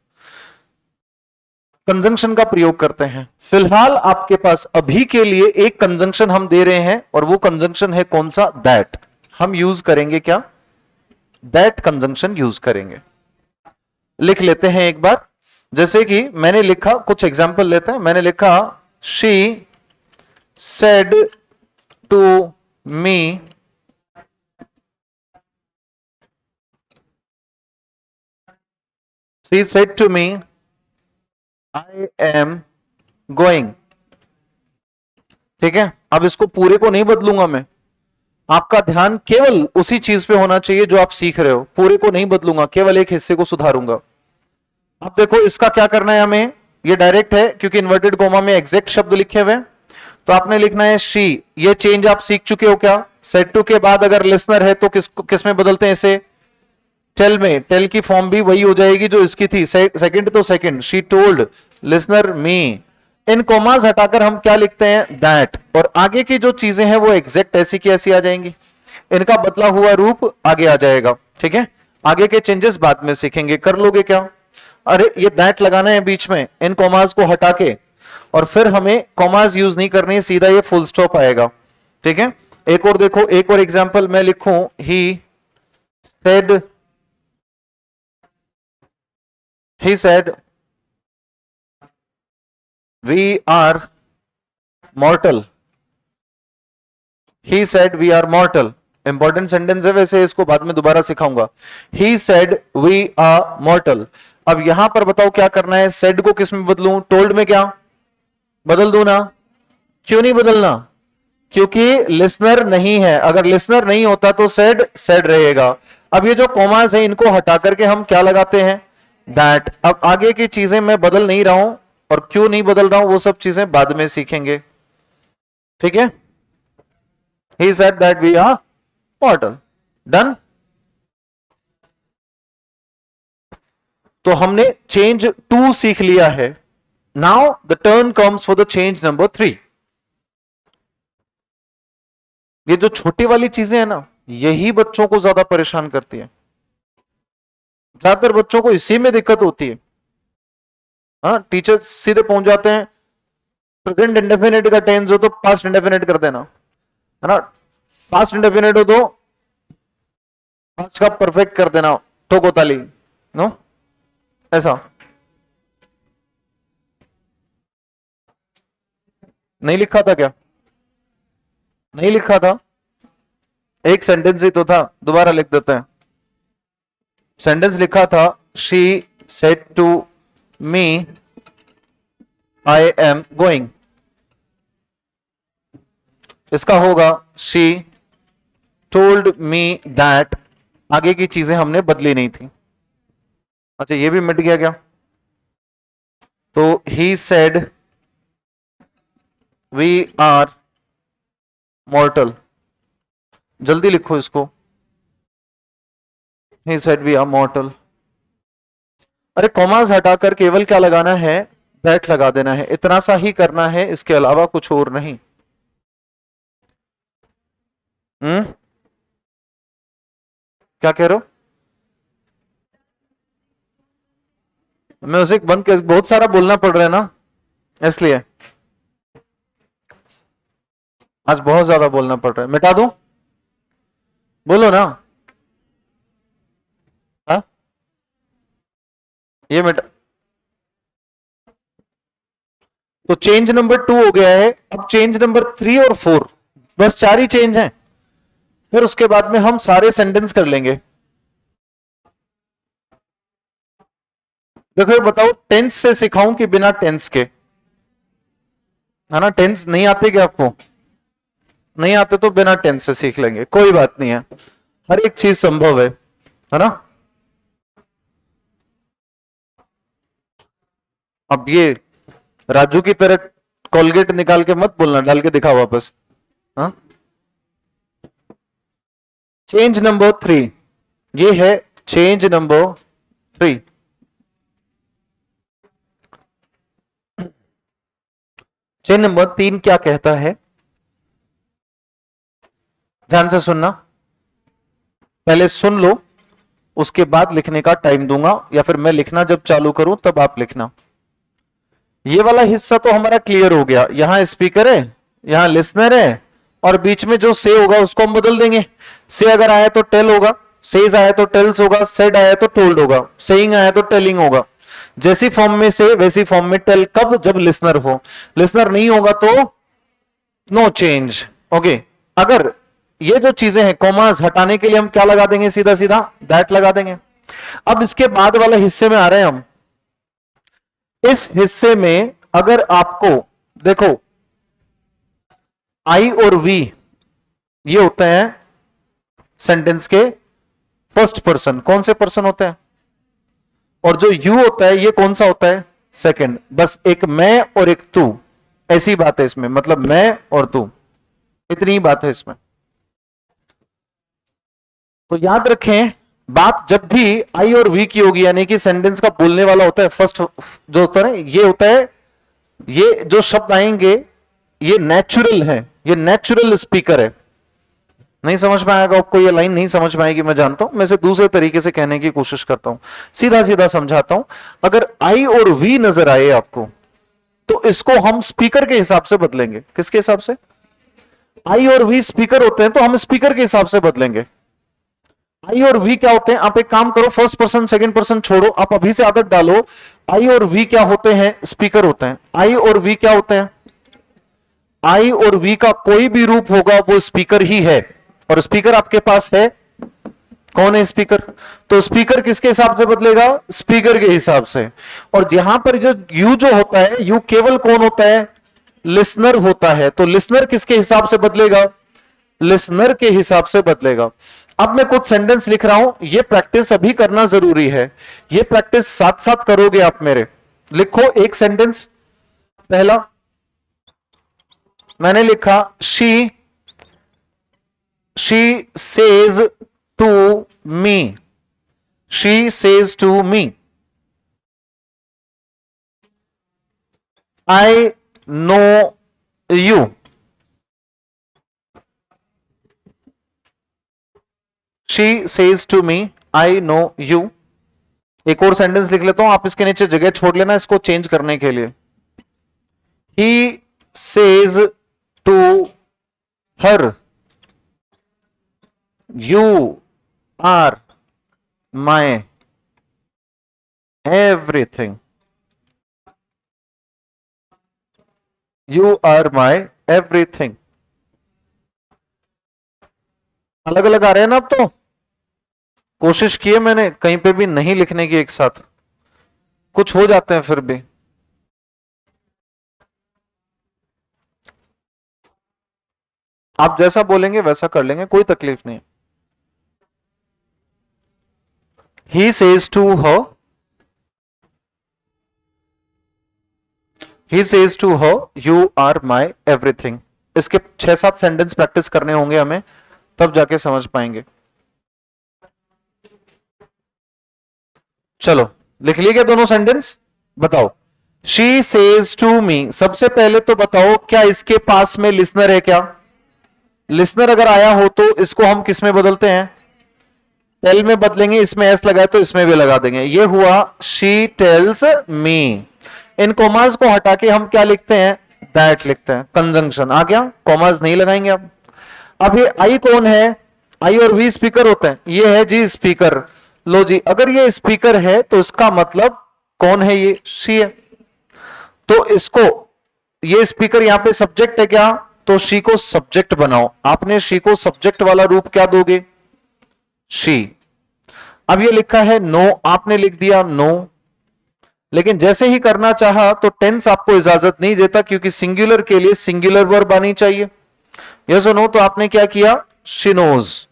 कंजंक्शन का प्रयोग करते हैं। फिलहाल आपके पास अभी के लिए एक कंजंक्शन हम दे रहे हैं और वो कंजंक्शन है कौन सा? दैट। हम यूज करेंगे क्या? दैट कंजंक्शन यूज करेंगे। लिख लेते हैं एक बार, जैसे कि मैंने लिखा, कुछ एग्जाम्पल लेते हैं। मैंने लिखा she said to me she said to me I am going। ठीक है, अब इसको पूरे को नहीं बदलूंगा मैं, आपका ध्यान केवल उसी चीज पे होना चाहिए जो आप सीख रहे हो। पूरे को नहीं बदलूंगा, केवल एक हिस्से को सुधारूंगा। अब देखो इसका क्या करना है हमें, ये डायरेक्ट है क्योंकि इन्वर्टेड कोमा में एग्जैक्ट शब्द लिखे हुए। तो आपने लिखना है शी। ये चेंज आप सीख चुके हो क्या? सेड टू के बाद अगर लिसनर है तो किस में बदलते हैं इसे? टेल में। टेल की फॉर्म भी वही हो जाएगी जो इसकी थी, सेकंड तो second. She told listener me. In commas हटाकर हम क्या लिखते हैं? दैट। और आगे की जो चीजें हैं वो एग्जैक्ट ऐसी की ऐसी आ जाएंगी, इनका बदला हुआ रूप आगे आ जाएगा। ठीक है, आगे के चेंजेस बाद में सीखेंगे। कर लोगे क्या? अरे ये दैट लगाना है बीच में इन कॉमास को हटा के, और फिर हमें कॉमास यूज नहीं करनी है, सीधा ये फुल स्टॉप आएगा। ठीक है, एक और देखो, एक और एग्जाम्पल मैं लिखूं, ही said we are mortal। he said we are mortal important sentence है वैसे, इसको बाद में दोबारा सिखाऊंगा। he said we are mortal। अब यहां पर बताओ क्या करना है? said को किस में बदलूं? told में क्या बदल दूं ना? क्यों नहीं बदलना? क्योंकि लिसनर नहीं है। अगर लिसनर नहीं होता तो सेड रहेगा। अब ये जो कॉमास है इनको हटा करके हम क्या लगाते हैं? दैट। अब आगे की चीजें मैं बदल नहीं रहा हूं, और क्यों नहीं बदल रहा हूं वो सब चीजें बाद में सीखेंगे। ठीक है, he said that we are mortal. Done. तो हमने चेंज 2 सीख लिया है। Now the turn comes for the change number 3। ये जो छोटी वाली चीजें हैं ना, यही बच्चों को ज्यादा परेशान करती है। ज्यादातर बच्चों को इसी में दिक्कत होती है। हाँ, टीचर सीधे पहुंच जाते हैं, प्रेजेंट इंडेफिनिट का टेंस हो तो पास्ट इंडेफिनिट कर देना, है ना। पास्ट इंडेफिनिट हो तो पास्ट का परफेक्ट कर देना, ठोको ताली, नो ऐसा। नहीं लिखा था क्या? नहीं लिखा था, एक सेंटेंस ही तो था, दोबारा लिख देते हैं। सेंटेंस लिखा था she said to me I am going. इसका होगा शी टोल्ड मी दैट। आगे की चीजें हमने बदली नहीं थी। अच्छा, ये भी मिट गया क्या? तो he said we are mortal. जल्दी लिखो इसको, he said we are mortal। अरे कॉमास हटाकर केवल क्या लगाना है? दैट लगा देना है, इतना सा ही करना है, इसके अलावा कुछ और नहीं। क्या कह रहे हो? म्यूजिक बंद कर, बहुत सारा बोलना पड़ रहा है ना, इसलिए आज बहुत ज्यादा बोलना पड़ रहा है। मिटा दूं? बोलो ना। हा? ये मिटा। तो चेंज नंबर 2 हो गया है। अब चेंज नंबर 3 और 4, बस 4 ही चेंज हैं। फिर उसके बाद में हम सारे सेंटेंस कर लेंगे। देखो ये बताओ, टेंस से सिखाऊं कि बिना टेंस के? है ना, टेंस नहीं आते क्या आपको? नहीं आते तो बिना टेंस से सीख लेंगे, कोई बात नहीं है, हर एक चीज संभव है ना। अब ये राजू की तरह कोलगेट निकाल के मत बोलना, डाल के दिखा वापस। हाँ, चेंज नंबर 3, ये है चेंज नंबर 3। चेंज नंबर 3 क्या कहता है, ध्यान से सुनना, पहले सुन लो, उसके बाद लिखने का टाइम दूंगा, या फिर मैं लिखना जब चालू करूं तब आप लिखना। ये वाला हिस्सा तो हमारा क्लियर हो गया, यहां स्पीकर है, यहां लिसनर है, और बीच में जो से होगा उसको हम बदल देंगे। से अगर आया तो टेल होगा, सेज आया तो टेल्स होगा, सेड आया तो टोल्ड होगा, सेइंग आया तो टेलिंग होगा। जैसी फॉर्म में से वैसी फॉर्म में टेल, कब? जब लिसनर हो। लिसनर नहीं होगा तो नो चेंज। ओके, अगर ये जो चीजें हैं, कॉमास हटाने के लिए हम क्या लगा देंगे? सीधा सीधा दैट लगा देंगे। अब इसके बाद वाले हिस्से में आ रहे हैं हम। इस हिस्से में अगर आपको देखो, आई और वी ये होते हैं सेंटेंस के फर्स्ट पर्सन। कौन से पर्सन होते हैं? और जो यू होता है ये कौन सा होता है? सेकंड। बस एक मैं और एक तू, ऐसी बात है इसमें, मतलब मैं और तू, इतनी ही बात है इसमें। तो याद रखें, बात जब भी आई और वी की होगी, यानी कि सेंटेंस का बोलने वाला होता है फर्स्ट जो होता है, ये होता है, ये जो शब्द आएंगे ये नेचुरल है, ये नेचुरल स्पीकर है। नहीं समझ में आएगा आपको, ये लाइन नहीं समझ में आएगी, मैं जानता हूं। मैं से दूसरे तरीके से कहने की कोशिश करता हूं, सीधा सीधा समझाता हूं। अगर आई और वी नजर आए आपको, तो इसको हम स्पीकर के हिसाब से बदलेंगे। किसके हिसाब से? आई और वी स्पीकर होते हैं तो हम स्पीकर के हिसाब से बदलेंगे। आई और वी क्या होते हैं? आप एक काम करो, फर्स्ट पर्सन सेकंड पर्सन छोड़ो, आप अभी से आदत डालो। आई और वी क्या होते हैं? स्पीकर होते हैं। आई और वी क्या होते हैं? आई और वी का कोई भी रूप होगा वो स्पीकर ही है। और स्पीकर आपके पास है, कौन है स्पीकर? तो स्पीकर किसके हिसाब से बदलेगा? स्पीकर के हिसाब से। और यहां पर जो यू जो होता है, यू केवल कौन होता है? लिसनर होता है। तो लिसनर किसके हिसाब से बदलेगा? लिसनर के हिसाब से बदलेगा। अब मैं कुछ सेंटेंस लिख रहा हूं, ये प्रैक्टिस अभी करना जरूरी है, ये प्रैक्टिस साथ साथ करोगे आप मेरे। लिखो एक सेंटेंस। पहला मैंने लिखा, she says to me. She says to me, I know you. She says to me, I know you. एक और सेंटेंस लिख लेता हूं, आप इसके नीचे जगह छोड़ लेना इसको चेंज करने के लिए। He says to her, you are my everything. You are my everything. अलग अलग आ रहे हैं ना अब तो? कोशिश की है मैंने कहीं पे भी नहीं लिखने की एक साथ, कुछ हो जाते हैं फिर भी। आप जैसा बोलेंगे वैसा कर लेंगे, कोई तकलीफ नहीं। He says to her, he says to her, you are my everything। इसके 6-7 सेंटेंस प्रैक्टिस करने होंगे हमें, तब जाके समझ पाएंगे। चलो लिख लिए क्या दोनों सेंटेंस? बताओ, she says to me। सबसे पहले तो बताओ, क्या इसके पास में लिसनर है क्या? लिसनर अगर आया हो तो इसको हम किस में बदलते हैं? टेल में बदलेंगे, इसमें एस लगाए तो इसमें भी लगा देंगे। ये हुआ she tells me. In commas को हटा के हम क्या लिखते हैं? दैट लिखते हैं। कंजंक्शन आ गया, कॉमास नहीं लगाएंगे अब ये आई कौन है? आई और वी स्पीकर होते हैं। ये है जी स्पीकर। लो जी, अगर ये स्पीकर है तो इसका मतलब कौन है? ये शी है। तो इसको, ये स्पीकर यहां पे सब्जेक्ट है क्या? तो शी को सब्जेक्ट बनाओ। आपने शी को सब्जेक्ट वाला रूप क्या दोगे? शी। अब ये लिखा है नो, आपने लिख दिया नो। लेकिन जैसे ही करना चाहा तो टेंस आपको इजाजत नहीं देता, क्योंकि सिंगुलर के लिए सिंगुलर वर्ब आनी चाहिए। यस और नो? तो आपने क्या किया? She knows.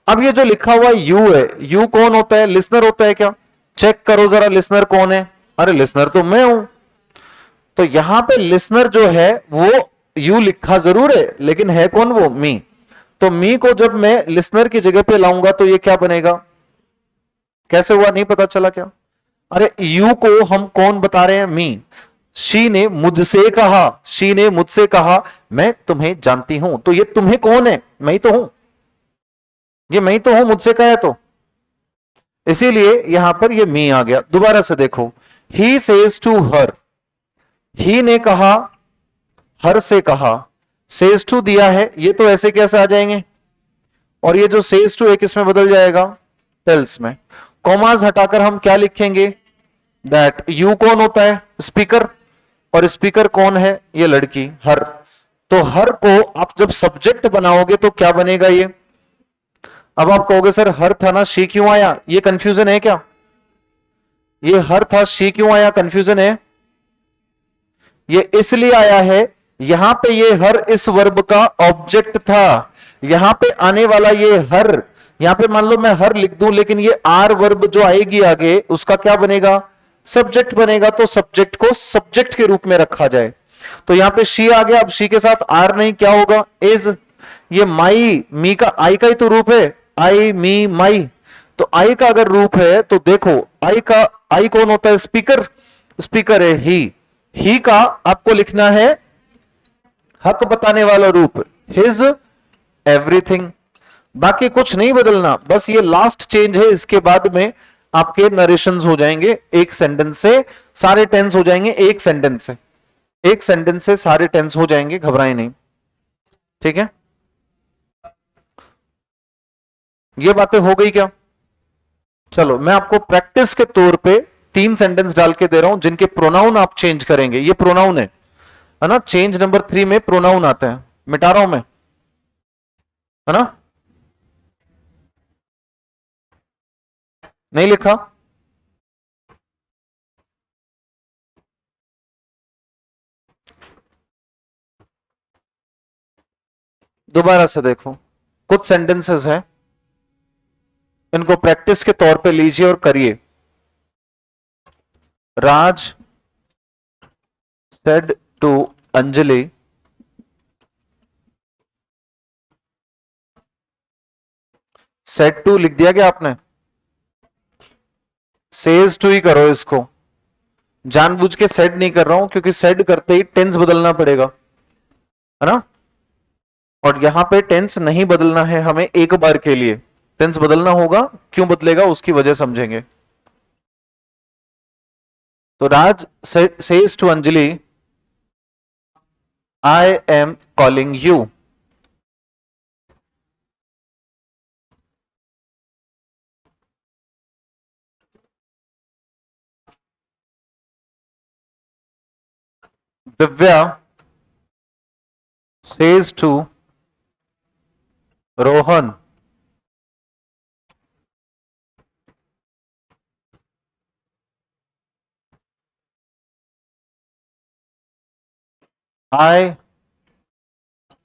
अब ये जो लिखा हुआ यू है, यू कौन होता है? लिसनर होता है क्या? चेक करो जरा, लिसनर कौन है? अरे लिसनर तो मैं हूं। तो यहां पे लिसनर जो है वो यू लिखा जरूर है, लेकिन है कौन वो? मी। तो मी को जब मैं लिसनर की जगह पे लाऊंगा तो ये क्या बनेगा? कैसे हुआ नहीं पता चला क्या? अरे यू को हम कौन बता रहे हैं? मी। शी ने मुझसे कहा, शी ने मुझसे कहा मैं तुम्हें जानती हूं। तो ये तुम्हें कौन है? मैं ही तो हूं। ये मैं ही तो हूं, मुझसे कहा है तो। इसीलिए यहां पर ये मी आ गया। दोबारा से देखो, ही सेज टू हर, ही ने कहा, हर से कहा, सेज टू दिया है, ये तो ऐसे कैसे आ जाएंगे? और ये जो सेज टू एक इसमें बदल जाएगा टेल्स में। कॉमाज हटाकर हम क्या लिखेंगे? दैट। यू कौन होता है? स्पीकर। और स्पीकर कौन है? ये लड़की, हर। तो हर को आप जब सब्जेक्ट बनाओगे तो क्या बनेगा ये? अब आप कहोगे सर हर था ना, शी क्यों आया? ये कंफ्यूजन है क्या? ये हर था, शी क्यों आया? कंफ्यूजन है? ये इसलिए आया है, यहां पे ये हर इस वर्ब का ऑब्जेक्ट था। यहां पे आने वाला ये हर, यहां पे मान लो मैं हर लिख दूं, लेकिन ये आर वर्ब जो आएगी आगे उसका क्या बनेगा? सब्जेक्ट बनेगा। तो सब्जेक्ट को सब्जेक्ट के रूप में रखा जाए। तो यहां पे शी आ गया, अब शी के साथ आर नहीं, क्या होगा? इज। ये माई, मी का, आई का ही तो रूप है, आई मी माई। तो आई का अगर रूप है तो देखो, आई का, आई कौन होता है? स्पीकर। स्पीकर है ही का आपको लिखना है हक बताने वाला रूप, हिज एवरीथिंग। बाकी कुछ नहीं बदलना, बस ये लास्ट चेंज है, इसके बाद में आपके नरेशंस हो जाएंगे एक सेंटेंस से, सारे टेंस हो जाएंगे एक सेंटेंस से। एक सेंटेंस से सारे टेंस हो जाएंगे, घबराए नहीं। ठीक है, ये बातें हो गई क्या? चलो मैं आपको प्रैक्टिस के तौर पे 3 सेंटेंस डाल के दे रहा हूं जिनके प्रोनाउन आप चेंज करेंगे। ये प्रोनाउन है ना? चेंज नंबर 3 में प्रोनाउन आता है, मिटा रहा हूं मैं, है ना? नहीं लिखा? दोबारा से देखो, कुछ सेंटेंसेस हैं, इनको प्रैक्टिस के तौर पे लीजिए और करिए। Raj said to Anjali, said to लिख दिया क्या आपने? सेज टू ही करो इसको। जानबूझ के सेड नहीं कर रहा हूं, क्योंकि सेड करते ही टेंस बदलना पड़ेगा, है ना? और यहां पे टेंस नहीं बदलना है हमें एक बार के लिए, टेंस बदलना होगा। क्यों बदलेगा उसकी वजह समझेंगे। तो Raj says to Anjali, I am calling you. Divya says to Rohan, I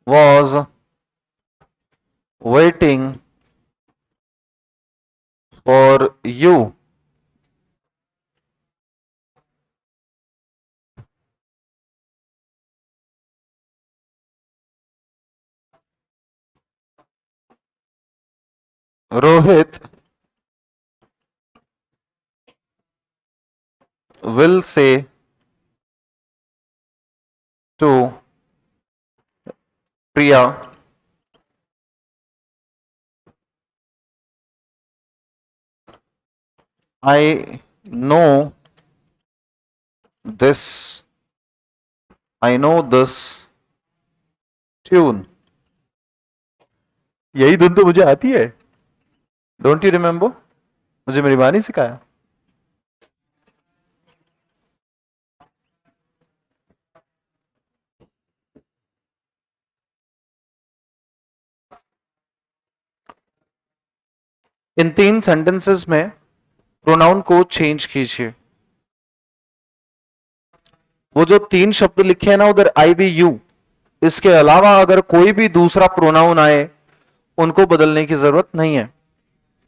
was waiting for you. Rohit will say to Priya, I know this, I know this tune. यही धुन तो मुझे आती है, डोंट यू रिमेंबर? मुझे मेरी माँ ने सिखाया। इन 3 सेंटेंसेस में प्रोनाउन को चेंज कीजिए। वो जो 3 शब्द लिखे हैं ना उधर आई वी यू, इसके अलावा अगर कोई भी दूसरा प्रोनाउन आए उनको बदलने की जरूरत नहीं है,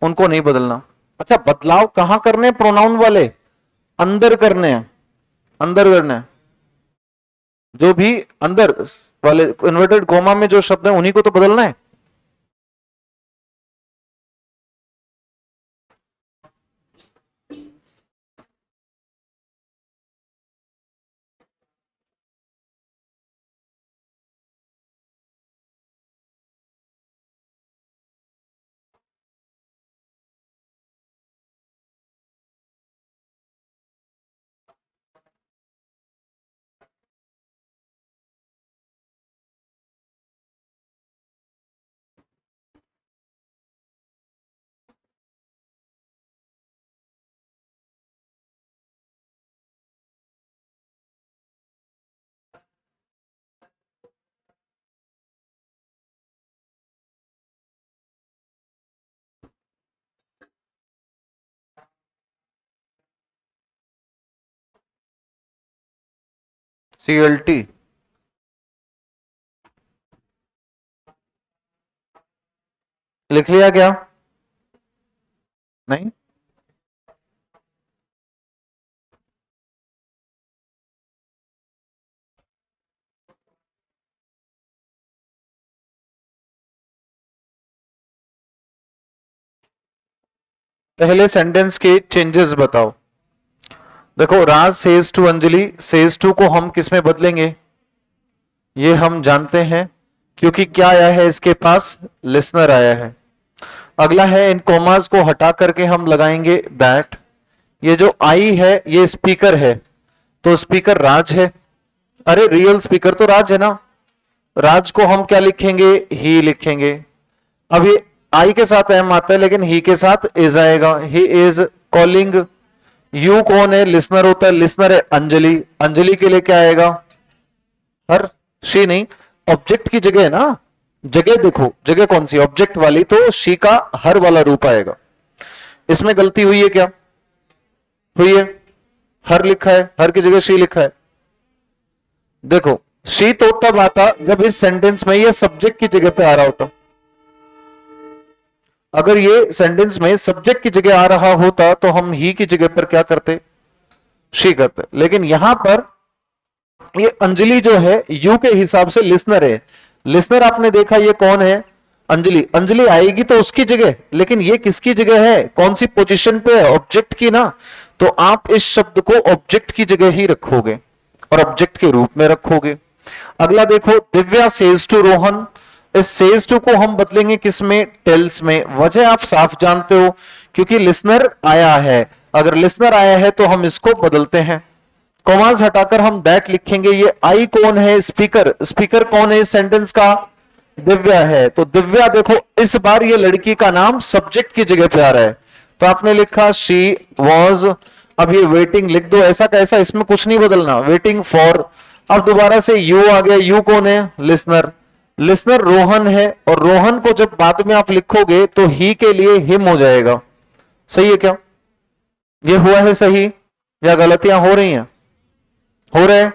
उनको नहीं बदलना। अच्छा, बदलाव कहां करने हैं प्रोनाउन वाले? अंदर करने हैं, अंदर करने हैं। जो भी अंदर वाले इन्वर्टेड कोमा में जो शब्द है उन्हीं को तो बदलना है। CLT लिख लिया क्या? नहीं, पहले सेंटेंस के चेंजेस बताओ। देखो, Raj says to Anjali, says to को हम किस में बदलेंगे ये हम जानते हैं, क्योंकि क्या आया है इसके पास? लिसनर आया है। अगला है इन कोमास को हटा करके हम लगाएंगे दैट। ये जो आई है ये स्पीकर है, तो स्पीकर राज है। अरे रियल स्पीकर तो राज है ना, राज को हम क्या लिखेंगे? ही लिखेंगे। अब ये आई के साथ एम आता है लेकिन ही के साथ इज आएगा, ही इज कॉलिंग। यू कौन है? लिसनर होता है, लिसनर है अंजलि, अंजलि के लिए क्या आएगा? हर। शी नहीं, ऑब्जेक्ट की जगह है ना, जगह देखो जगह कौन सी? ऑब्जेक्ट वाली, तो शी का हर वाला रूप आएगा। इसमें गलती हुई है क्या? हुई है, हर लिखा है, हर की जगह शी लिखा है। देखो, शी तो तब आता जब इस सेंटेंस में ये सब्जेक्ट की जगह पे आ रहा होता। अगर ये सेंटेंस में सब्जेक्ट की जगह आ रहा होता तो हम ही की जगह पर क्या करते? शी करते। लेकिन यहां पर ये अंजलि जो है यू के हिसाब से लिसनर है। लिसनर आपने देखा ये कौन है? अंजलि। अंजलि आएगी तो उसकी जगह, लेकिन ये किसकी जगह है? कौन सी पोजीशन पे है? ऑब्जेक्ट की ना। तो आप इस शब्द को ऑब्जेक्ट की जगह ही रखोगे और ऑब्जेक्ट के रूप में रखोगे। अगला देखो, दिव्या सेज टू रोहन। इस सेज टू को हम बदलेंगे किसमें? टेल्स में। वजह आप साफ जानते हो, क्योंकि लिसनर आया है। अगर लिसनर आया है तो हम इसको बदलते हैं। कॉमास हटाकर हम दैट लिखेंगे। ये आई कौन है? स्पीकर। स्पीकर कौन है इस सेंटेंस का? दिव्या है। तो दिव्या देखो, इस बार ये लड़की का नाम सब्जेक्ट की जगह पे आ रहा है, तो आपने लिखा शी वॉज। अब ये वेटिंग लिख दो, ऐसा कैसा, इसमें कुछ नहीं बदलना, वेटिंग फॉर। अब दोबारा से यू आ गया, यू कौन है? लिसनर। लिसनर रोहन है, और रोहन को जब बाद में आप लिखोगे तो ही के लिए हिम हो जाएगा। सही है क्या? ये हुआ है सही या गलतियां हो रही हैं? हो रहे हैं।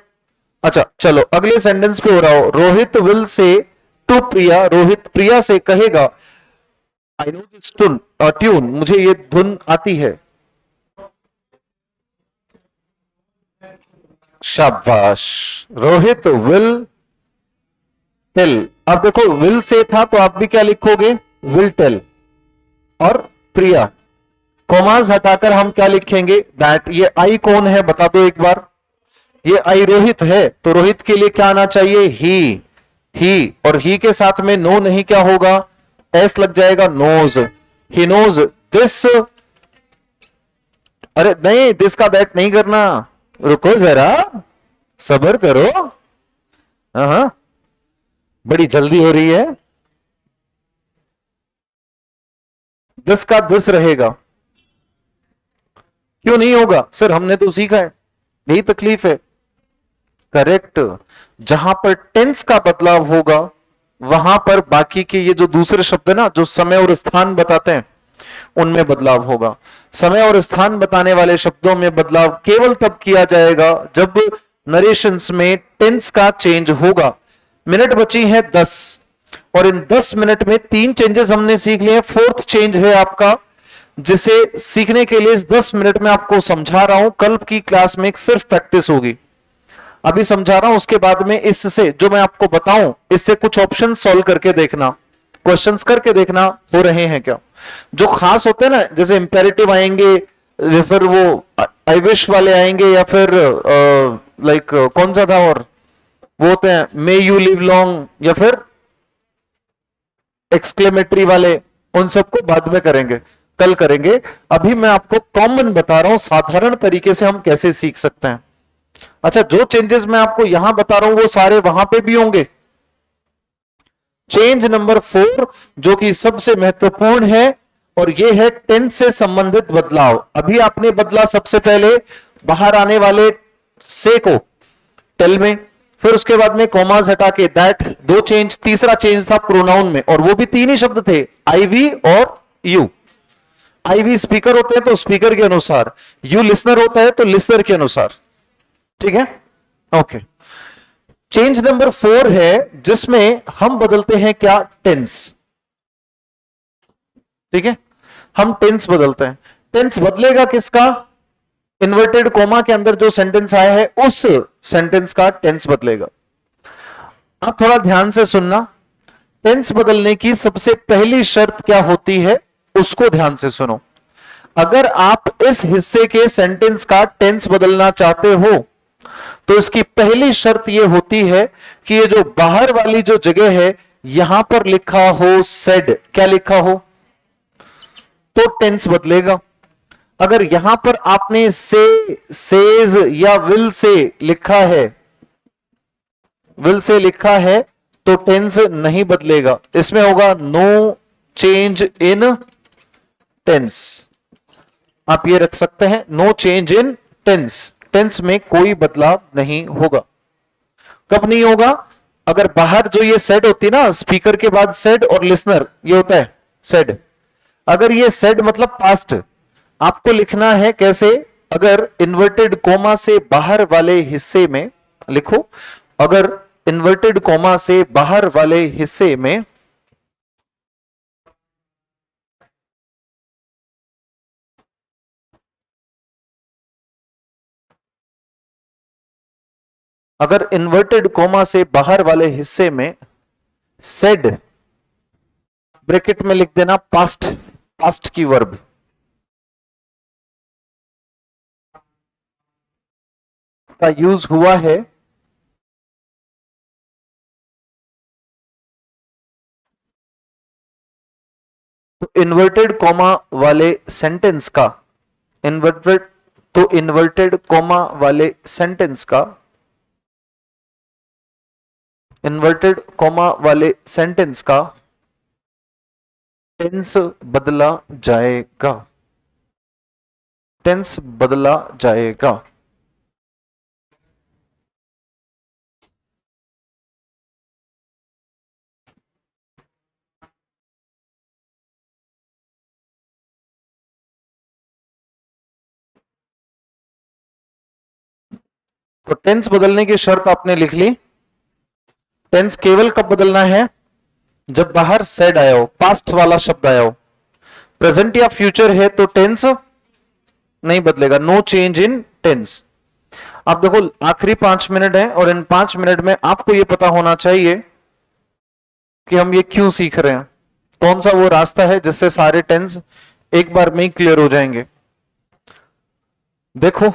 अच्छा चलो अगले सेंटेंस पे हो रहा हो। रोहित विल से टू प्रिया। रोहित प्रिया से कहेगा आई नो दिस ट्यून, मुझे ये धुन आती है। शाबाश। Rohit will tell. अब देखो विल से था तो आप भी क्या लिखोगे? Will tell. और प्रिया, कॉमास हटाकर हम क्या लिखेंगे? दैट। ये आई कौन है बता दो एक बार? ये आई रोहित है, तो रोहित के लिए क्या आना चाहिए? ही। और ही के साथ में नो नहीं, क्या होगा? एस लग जाएगा, नोज। He knows this. अरे नहीं, दिस का दैट नहीं करना, रुको जरा, सब्र करो। हाँ, बड़ी जल्दी हो रही है। दिस का दिस रहेगा। क्यों नहीं होगा सर? हमने तो सीखा है, यही तकलीफ है। करेक्ट। जहां पर टेंस का बदलाव होगा वहां पर बाकी के ये जो दूसरे शब्द है ना, जो समय और स्थान बताते हैं, उनमें बदलाव होगा। समय और स्थान बताने वाले शब्दों में बदलाव केवल तब किया जाएगा जब नरेशंस में टेंस का चेंज होगा। मिनट बची है 10 और इन 10 मिनट में 3 चेंजेस हमने सीख लिए। फोर्थ चेंज है आपका, जिसे सीखने के लिए इस 10 मिनट में आपको समझा रहा हूं। कल की क्लास में सिर्फ प्रैक्टिस होगी, अभी समझा रहा हूं। उसके बाद में इससे जो मैं आपको बताऊं, इससे कुछ ऑप्शन सॉल्व करके देखना, क्वेश्चंस करके देखना हो रहे हैं क्या। जो खास होते हैं ना, जैसे इंपेरेटिव आएंगे या फिर वो आई विश वाले आएंगे, या फिर लाइक कौन सा था, और वो होते हैं मे यू लिव लॉन्ग, या फिर एक्सक्लेमेटरी वाले, उन सबको बाद में करेंगे, कल करेंगे। अभी मैं आपको कॉमन बता रहा हूं, साधारण तरीके से हम कैसे सीख सकते हैं। अच्छा, जो चेंजेस मैं आपको यहां बता रहा हूं वो सारे वहां पे भी होंगे। चेंज नंबर 4 जो कि सबसे महत्वपूर्ण है, और ये है टेंस से संबंधित बदलाव। अभी आपने बदला सबसे पहले बाहर आने वाले से को टेल में, फिर उसके बाद में कॉमास हटा के दैट, 2 चेंज। तीसरा चेंज था प्रोनाउन में, और वो भी 3 ही शब्द थे, आईवी और यू। आईवी स्पीकर होते हैं तो स्पीकर के अनुसार, यू लिसनर होता है तो लिसनर के अनुसार। ठीक है, ओके। चेंज नंबर 4 है जिसमें हम बदलते हैं क्या, टेंस। ठीक है, हम टेंस बदलते हैं। टेंस बदलेगा किसका, इन्वर्टेड कोमा के अंदर जो सेंटेंस आया है उस सेंटेंस का टेंस बदलेगा। आप थोड़ा ध्यान से सुनना, टेंस बदलने की सबसे पहली शर्त क्या होती है उसको ध्यान से सुनो। अगर आप इस हिस्से के सेंटेंस का टेंस बदलना चाहते हो तो इसकी पहली शर्त यह होती है कि ये जो बाहर वाली जो जगह है यहां पर लिखा हो सेड, क्या लिखा हो, तो टेंस बदलेगा। अगर यहां पर आपने से, सेज या विल से लिखा है, विल से लिखा है, तो टेंस नहीं बदलेगा। इसमें होगा नो चेंज इन टेंस। आप ये रख सकते हैं, no change in tense. Tense में कोई बदलाव नहीं होगा। कब नहीं होगा, अगर बाहर जो ये सेड होती है ना, स्पीकर के बाद सेड और लिसनर, ये होता है सेड। अगर ये सेड मतलब पास्ट, आपको लिखना है कैसे, अगर इन्वर्टेड कोमा से बाहर वाले हिस्से में लिखो, अगर इन्वर्टेड कोमा से बाहर वाले हिस्से में अगर इन्वर्टेड कोमा से बाहर वाले हिस्से में सेड, ब्रैकेट में लिख देना पास्ट, पास्ट की वर्ब, का यूज हुआ है, तो इन्वर्टेड कॉमा वाले सेंटेंस का, इन्वर्टेड, तो इन्वर्टेड कॉमा वाले सेंटेंस का, इन्वर्टेड कॉमा वाले सेंटेंस का टेंस बदला जाएगा, टेंस बदला जाएगा। तो टेंस बदलने की शर्त आपने लिख ली। टेंस केवल कब बदलना है, जब बाहर सेड आया हो, पास्ट वाला शब्द आया हो। प्रेजेंट या फ्यूचर है तो टेंस नहीं बदलेगा, नो चेंज इन टेंस। आप देखो आखिरी 5 मिनट है, और इन 5 मिनट में आपको यह पता होना चाहिए कि हम ये क्यों सीख रहे हैं, कौन सा वो रास्ता है जिससे सारे टेंस एक बार में ही क्लियर हो जाएंगे। देखो,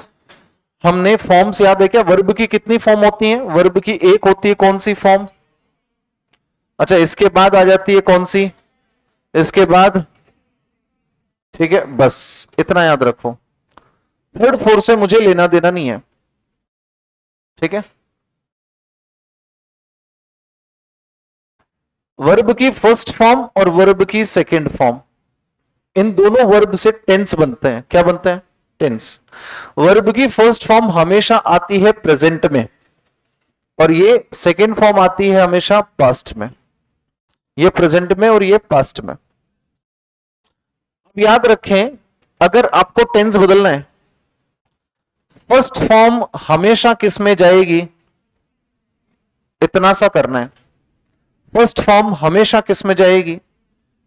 हमने फॉर्म्स याद है क्या, वर्ब की कितनी फॉर्म होती हैं, वर्ब की एक होती है, कौन सी फॉर्म, अच्छा इसके बाद आ जाती है कौन सी, इसके बाद, ठीक है, बस इतना याद रखो। थर्ड फोर्थ से मुझे लेना देना नहीं है, ठीक है। वर्ब की फर्स्ट फॉर्म और वर्ब की सेकंड फॉर्म, इन दोनों वर्ब से टेंस बनते हैं, क्या बनते हैं, टेंस। वर्ब की फर्स्ट फॉर्म हमेशा आती है प्रेजेंट में, और ये सेकंड फॉर्म आती है हमेशा पास्ट में, ये प्रेजेंट में और ये पास्ट में। अब याद रखें, अगर आपको टेंस बदलना है, फर्स्ट फॉर्म हमेशा किस में जाएगी, इतना सा करना है। फर्स्ट फॉर्म हमेशा किस में जाएगी,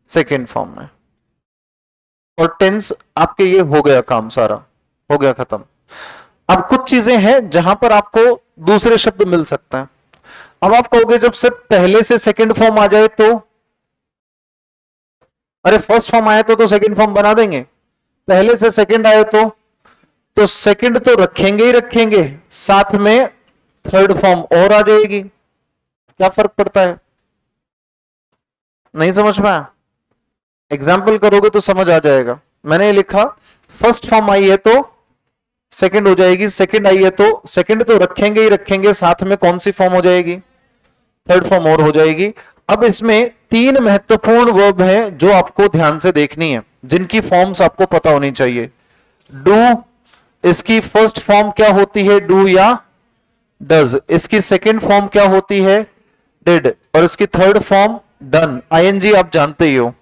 सेकेंड फॉर्म में। और टेंस आपके ये हो गया, काम सारा हो गया खत्म। अब कुछ चीजें हैं जहां पर आपको दूसरे शब्द मिल सकते हैं। अब आप कहोगे जब सिर्फ पहले से सेकंड फॉर्म आ जाए तो, अरे फर्स्ट फॉर्म आया तो सेकंड फॉर्म बना देंगे, पहले से सेकंड आए तो सेकंड तो रखेंगे ही रखेंगे, साथ में थर्ड फॉर्म और आ जाएगी। क्या फर्क पड़ता है, नहीं समझ में आया? एग्जाम्पल करोगे तो समझ आ जाएगा। मैंने लिखा फर्स्ट फॉर्म आई है तो सेकंड हो जाएगी, सेकंड आई है तो सेकंड तो रखेंगे ही रखेंगे, साथ में कौन सी फॉर्म हो जाएगी, थर्ड फॉर्म और हो जाएगी। अब इसमें तीन महत्वपूर्ण वर्ब हैं जो आपको ध्यान से देखनी है, जिनकी फॉर्म्स आपको पता होनी चाहिए। डू, इसकी फर्स्ट फॉर्म क्या होती है, डू या डज। इसकी सेकंड फॉर्म क्या होती है, डिड। और इसकी थर्ड फॉर्म डन, आईएनजी आप जानते ही हो,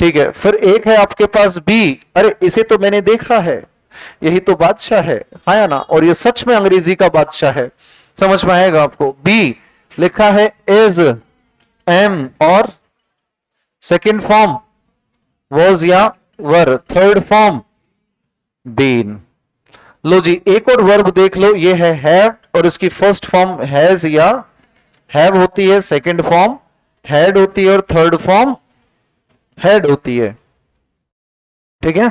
ठीक है। फिर एक है आपके पास बी, अरे इसे तो मैंने देखा है, यही तो बादशाह है, हाँ ना, और ये सच में अंग्रेजी का बादशाह है, समझ में आएगा आपको। बी लिखा है इज, एम, और सेकंड फॉर्म वॉज या वर, थर्ड फॉर्म बीन। लो जी, एक और वर्ब देख लो, ये है हैव, और इसकी फर्स्ट फॉर्म हैज या हैव होती है, सेकंड फॉर्म हैड होती है, और थर्ड फॉर्म हैड होती है, ठीक है।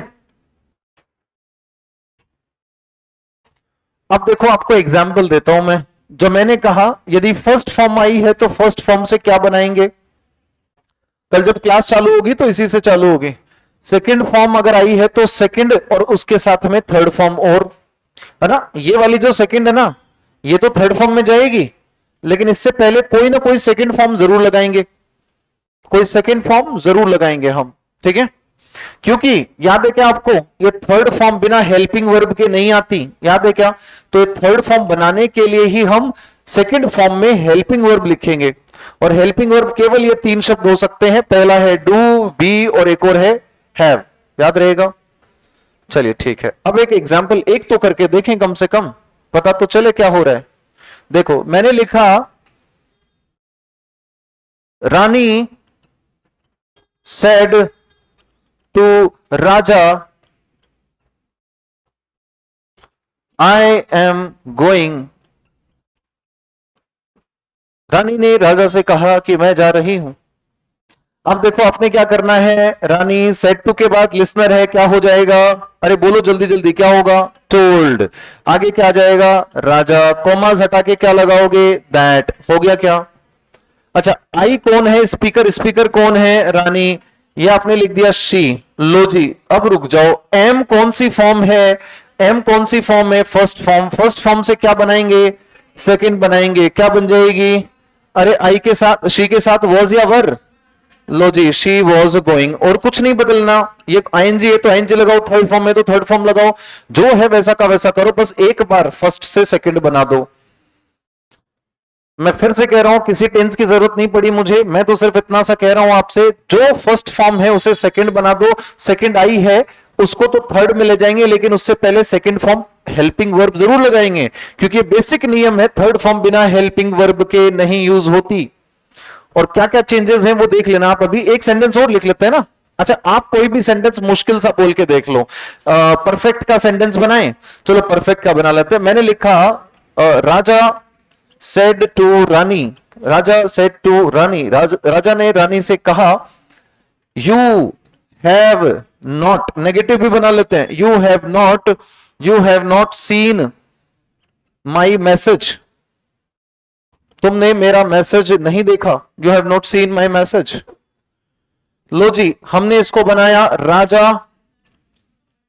अब देखो आपको एग्जाम्पल देता हूं मैं, जो मैंने कहा यदि फर्स्ट फॉर्म आई है तो फर्स्ट फॉर्म से क्या बनाएंगे, कल जब क्लास चालू होगी तो इसी से चालू होगी। सेकंड फॉर्म अगर आई है तो सेकंड और उसके साथ में थर्ड फॉर्म और, है ना। ये वाली जो सेकंड है ना, ये तो थर्ड फॉर्म में जाएगी, लेकिन इससे पहले कोई ना कोई सेकंड फॉर्म जरूर लगाएंगे, कोई सेकंड फॉर्म जरूर लगाएंगे हम, ठीक है। क्योंकि याद है क्या आपको, ये थर्ड फॉर्म बिना हेल्पिंग वर्ब के नहीं आती, याद है क्या। तो ये थर्ड फॉर्म बनाने के लिए ही हम सेकंड फॉर्म में हेल्पिंग वर्ब लिखेंगे, और हेल्पिंग वर्ब केवल ये तीन शब्द हो सकते हैं, पहला है डू, बी, और एक और है हैव, याद रहेगा। चलिए ठीक है, अब एक एग्जाम्पल एक तो करके देखें, कम से कम पता तो चले क्या हो रहा है। देखो मैंने लिखा रानी said to Raja I am going। रानी ने राजा से कहा कि मैं जा रही हूं। अब देखो आपने क्या करना है, रानी said to के बाद लिसनर है, क्या हो जाएगा, अरे बोलो जल्दी जल्दी, क्या होगा, told। आगे क्या आ जाएगा, राजा, कॉमास हटा के क्या लगाओगे, that। हो गया क्या। अच्छा आई कौन है, स्पीकर, स्पीकर कौन है, रानी, ये आपने लिख दिया शी। लो जी अब रुक जाओ, एम कौन सी फॉर्म है, एम कौन सी फॉर्म है, फर्स्ट फॉर्म। फर्स्ट फॉर्म से क्या बनाएंगे, सेकंड बनाएंगे, क्या बन जाएगी, अरे आई के साथ, शी के साथ वॉज या वर। लो जी शी वॉज गोइंग, और कुछ नहीं बदलना, ये आईएनजी है तो आईएनजी लगाओ, थर्ड फॉर्म है तो थर्ड फॉर्म लगाओ, जो है वैसा का वैसा करो, बस एक बार फर्स्ट से सेकंड बना दो। मैं फिर से कह रहा हूं किसी टेंस की जरूरत नहीं पड़ी मुझे, मैं तो सिर्फ इतना सा कह रहा हूं आपसे, जो फर्स्ट फॉर्म है उसे सेकंड बना दो, सेकंड आई है उसको तो थर्ड में ले जाएंगे, लेकिन उससे पहले सेकंड फॉर्म हेल्पिंग वर्ब जरूर लगाएंगे, क्योंकि बेसिक नियम है, थर्ड फॉर्म बिना हेल्पिंग वर्ब के नहीं यूज होती। और क्या क्या चेंजेस हैं वो देख लेना आप। अभी एक सेंटेंस और लिख लेते हैं ना। अच्छा आप कोई भी सेंटेंस मुश्किल सा बोल के देख लो, परफेक्ट का सेंटेंस बनाएं, चलो परफेक्ट का बना लेते हैं। मैंने लिखा राजा said to Rani, Raja said to रानी, राजा ने रानी से कहा, you have not, नेगेटिव भी बना लेते हैं, you have not seen my message, तुमने मेरा मैसेज नहीं देखा, you have not seen my message। लो जी हमने इसको बनाया, राजा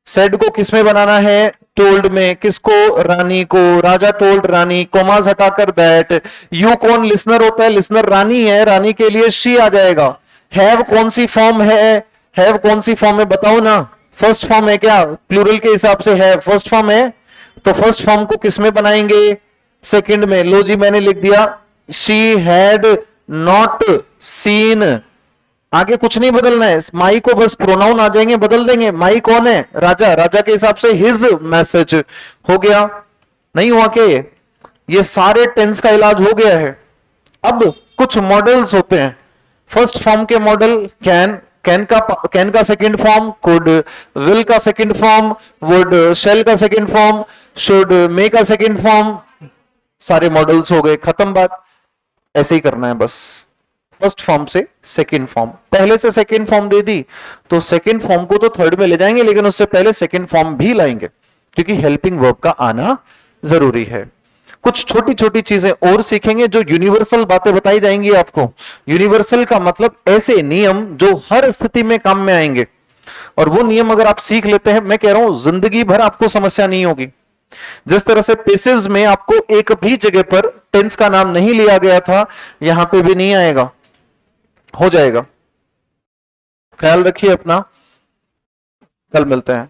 सेड को किसमें बनाना है, टोल्ड में, किसको, रानी को, राजा टोल्ड रानी, कोमास हटाकर दैट। यू कौन लिसनर होता है, लिसनर रानी है, रानी के लिए शी आ जाएगा। हैव कौन सी फॉर्म है, हैव कौन सी फॉर्म है बताओ ना, फर्स्ट फॉर्म है क्या, प्लूरल के हिसाब से है, फर्स्ट फॉर्म है, तो फर्स्ट फॉर्म को किसमें बनाएंगे, सेकंड में। लो जी मैंने लिख दिया शी हैड नॉट सीन, आगे कुछ नहीं बदलना है, माई को बस प्रोनाउन आ जाएंगे बदल देंगे। माई कौन है, राजा, राजा के हिसाब से हिज मैसेज हो गया। नहीं हुआ क्या ये सारे टेंस का इलाज हो गया है। अब कुछ मॉडल्स होते हैं। फर्स्ट फॉर्म के मॉडल कैन, कैन का सेकंड फॉर्म कुड, विल का सेकंड फॉर्म वुड, शेल का सेकंड फॉर्म शुड, मे का सेकंड फॉर्म, सारे मॉडल्स हो गए, खत्म बात। ऐसे ही करना है बस, फर्स्ट फॉर्म से सेकंड फॉर्म, पहले से सेकंड फॉर्म दे दी तो सेकंड फॉर्म को तो थर्ड में ले जाएंगे, लेकिन उससे पहले सेकंड फॉर्म भी लाएंगे, क्योंकि हेल्पिंग वर्ब का आना जरूरी है। कुछ छोटी छोटी चीजें और सीखेंगे, जो यूनिवर्सल बातें बताई जाएंगी आपको। यूनिवर्सल का मतलब ऐसे नियम जो हर स्थिति में काम में आएंगे, और वो नियम अगर आप सीख लेते हैं, मैं कह रहा हूं जिंदगी भर आपको समस्या नहीं होगी। जिस तरह से पेसिव्स में आपको एक भी जगह पर टेंस का नाम नहीं लिया गया था, यहां पे भी नहीं आएगा, हो जाएगा। ख्याल रखिए अपना, कल मिलते हैं।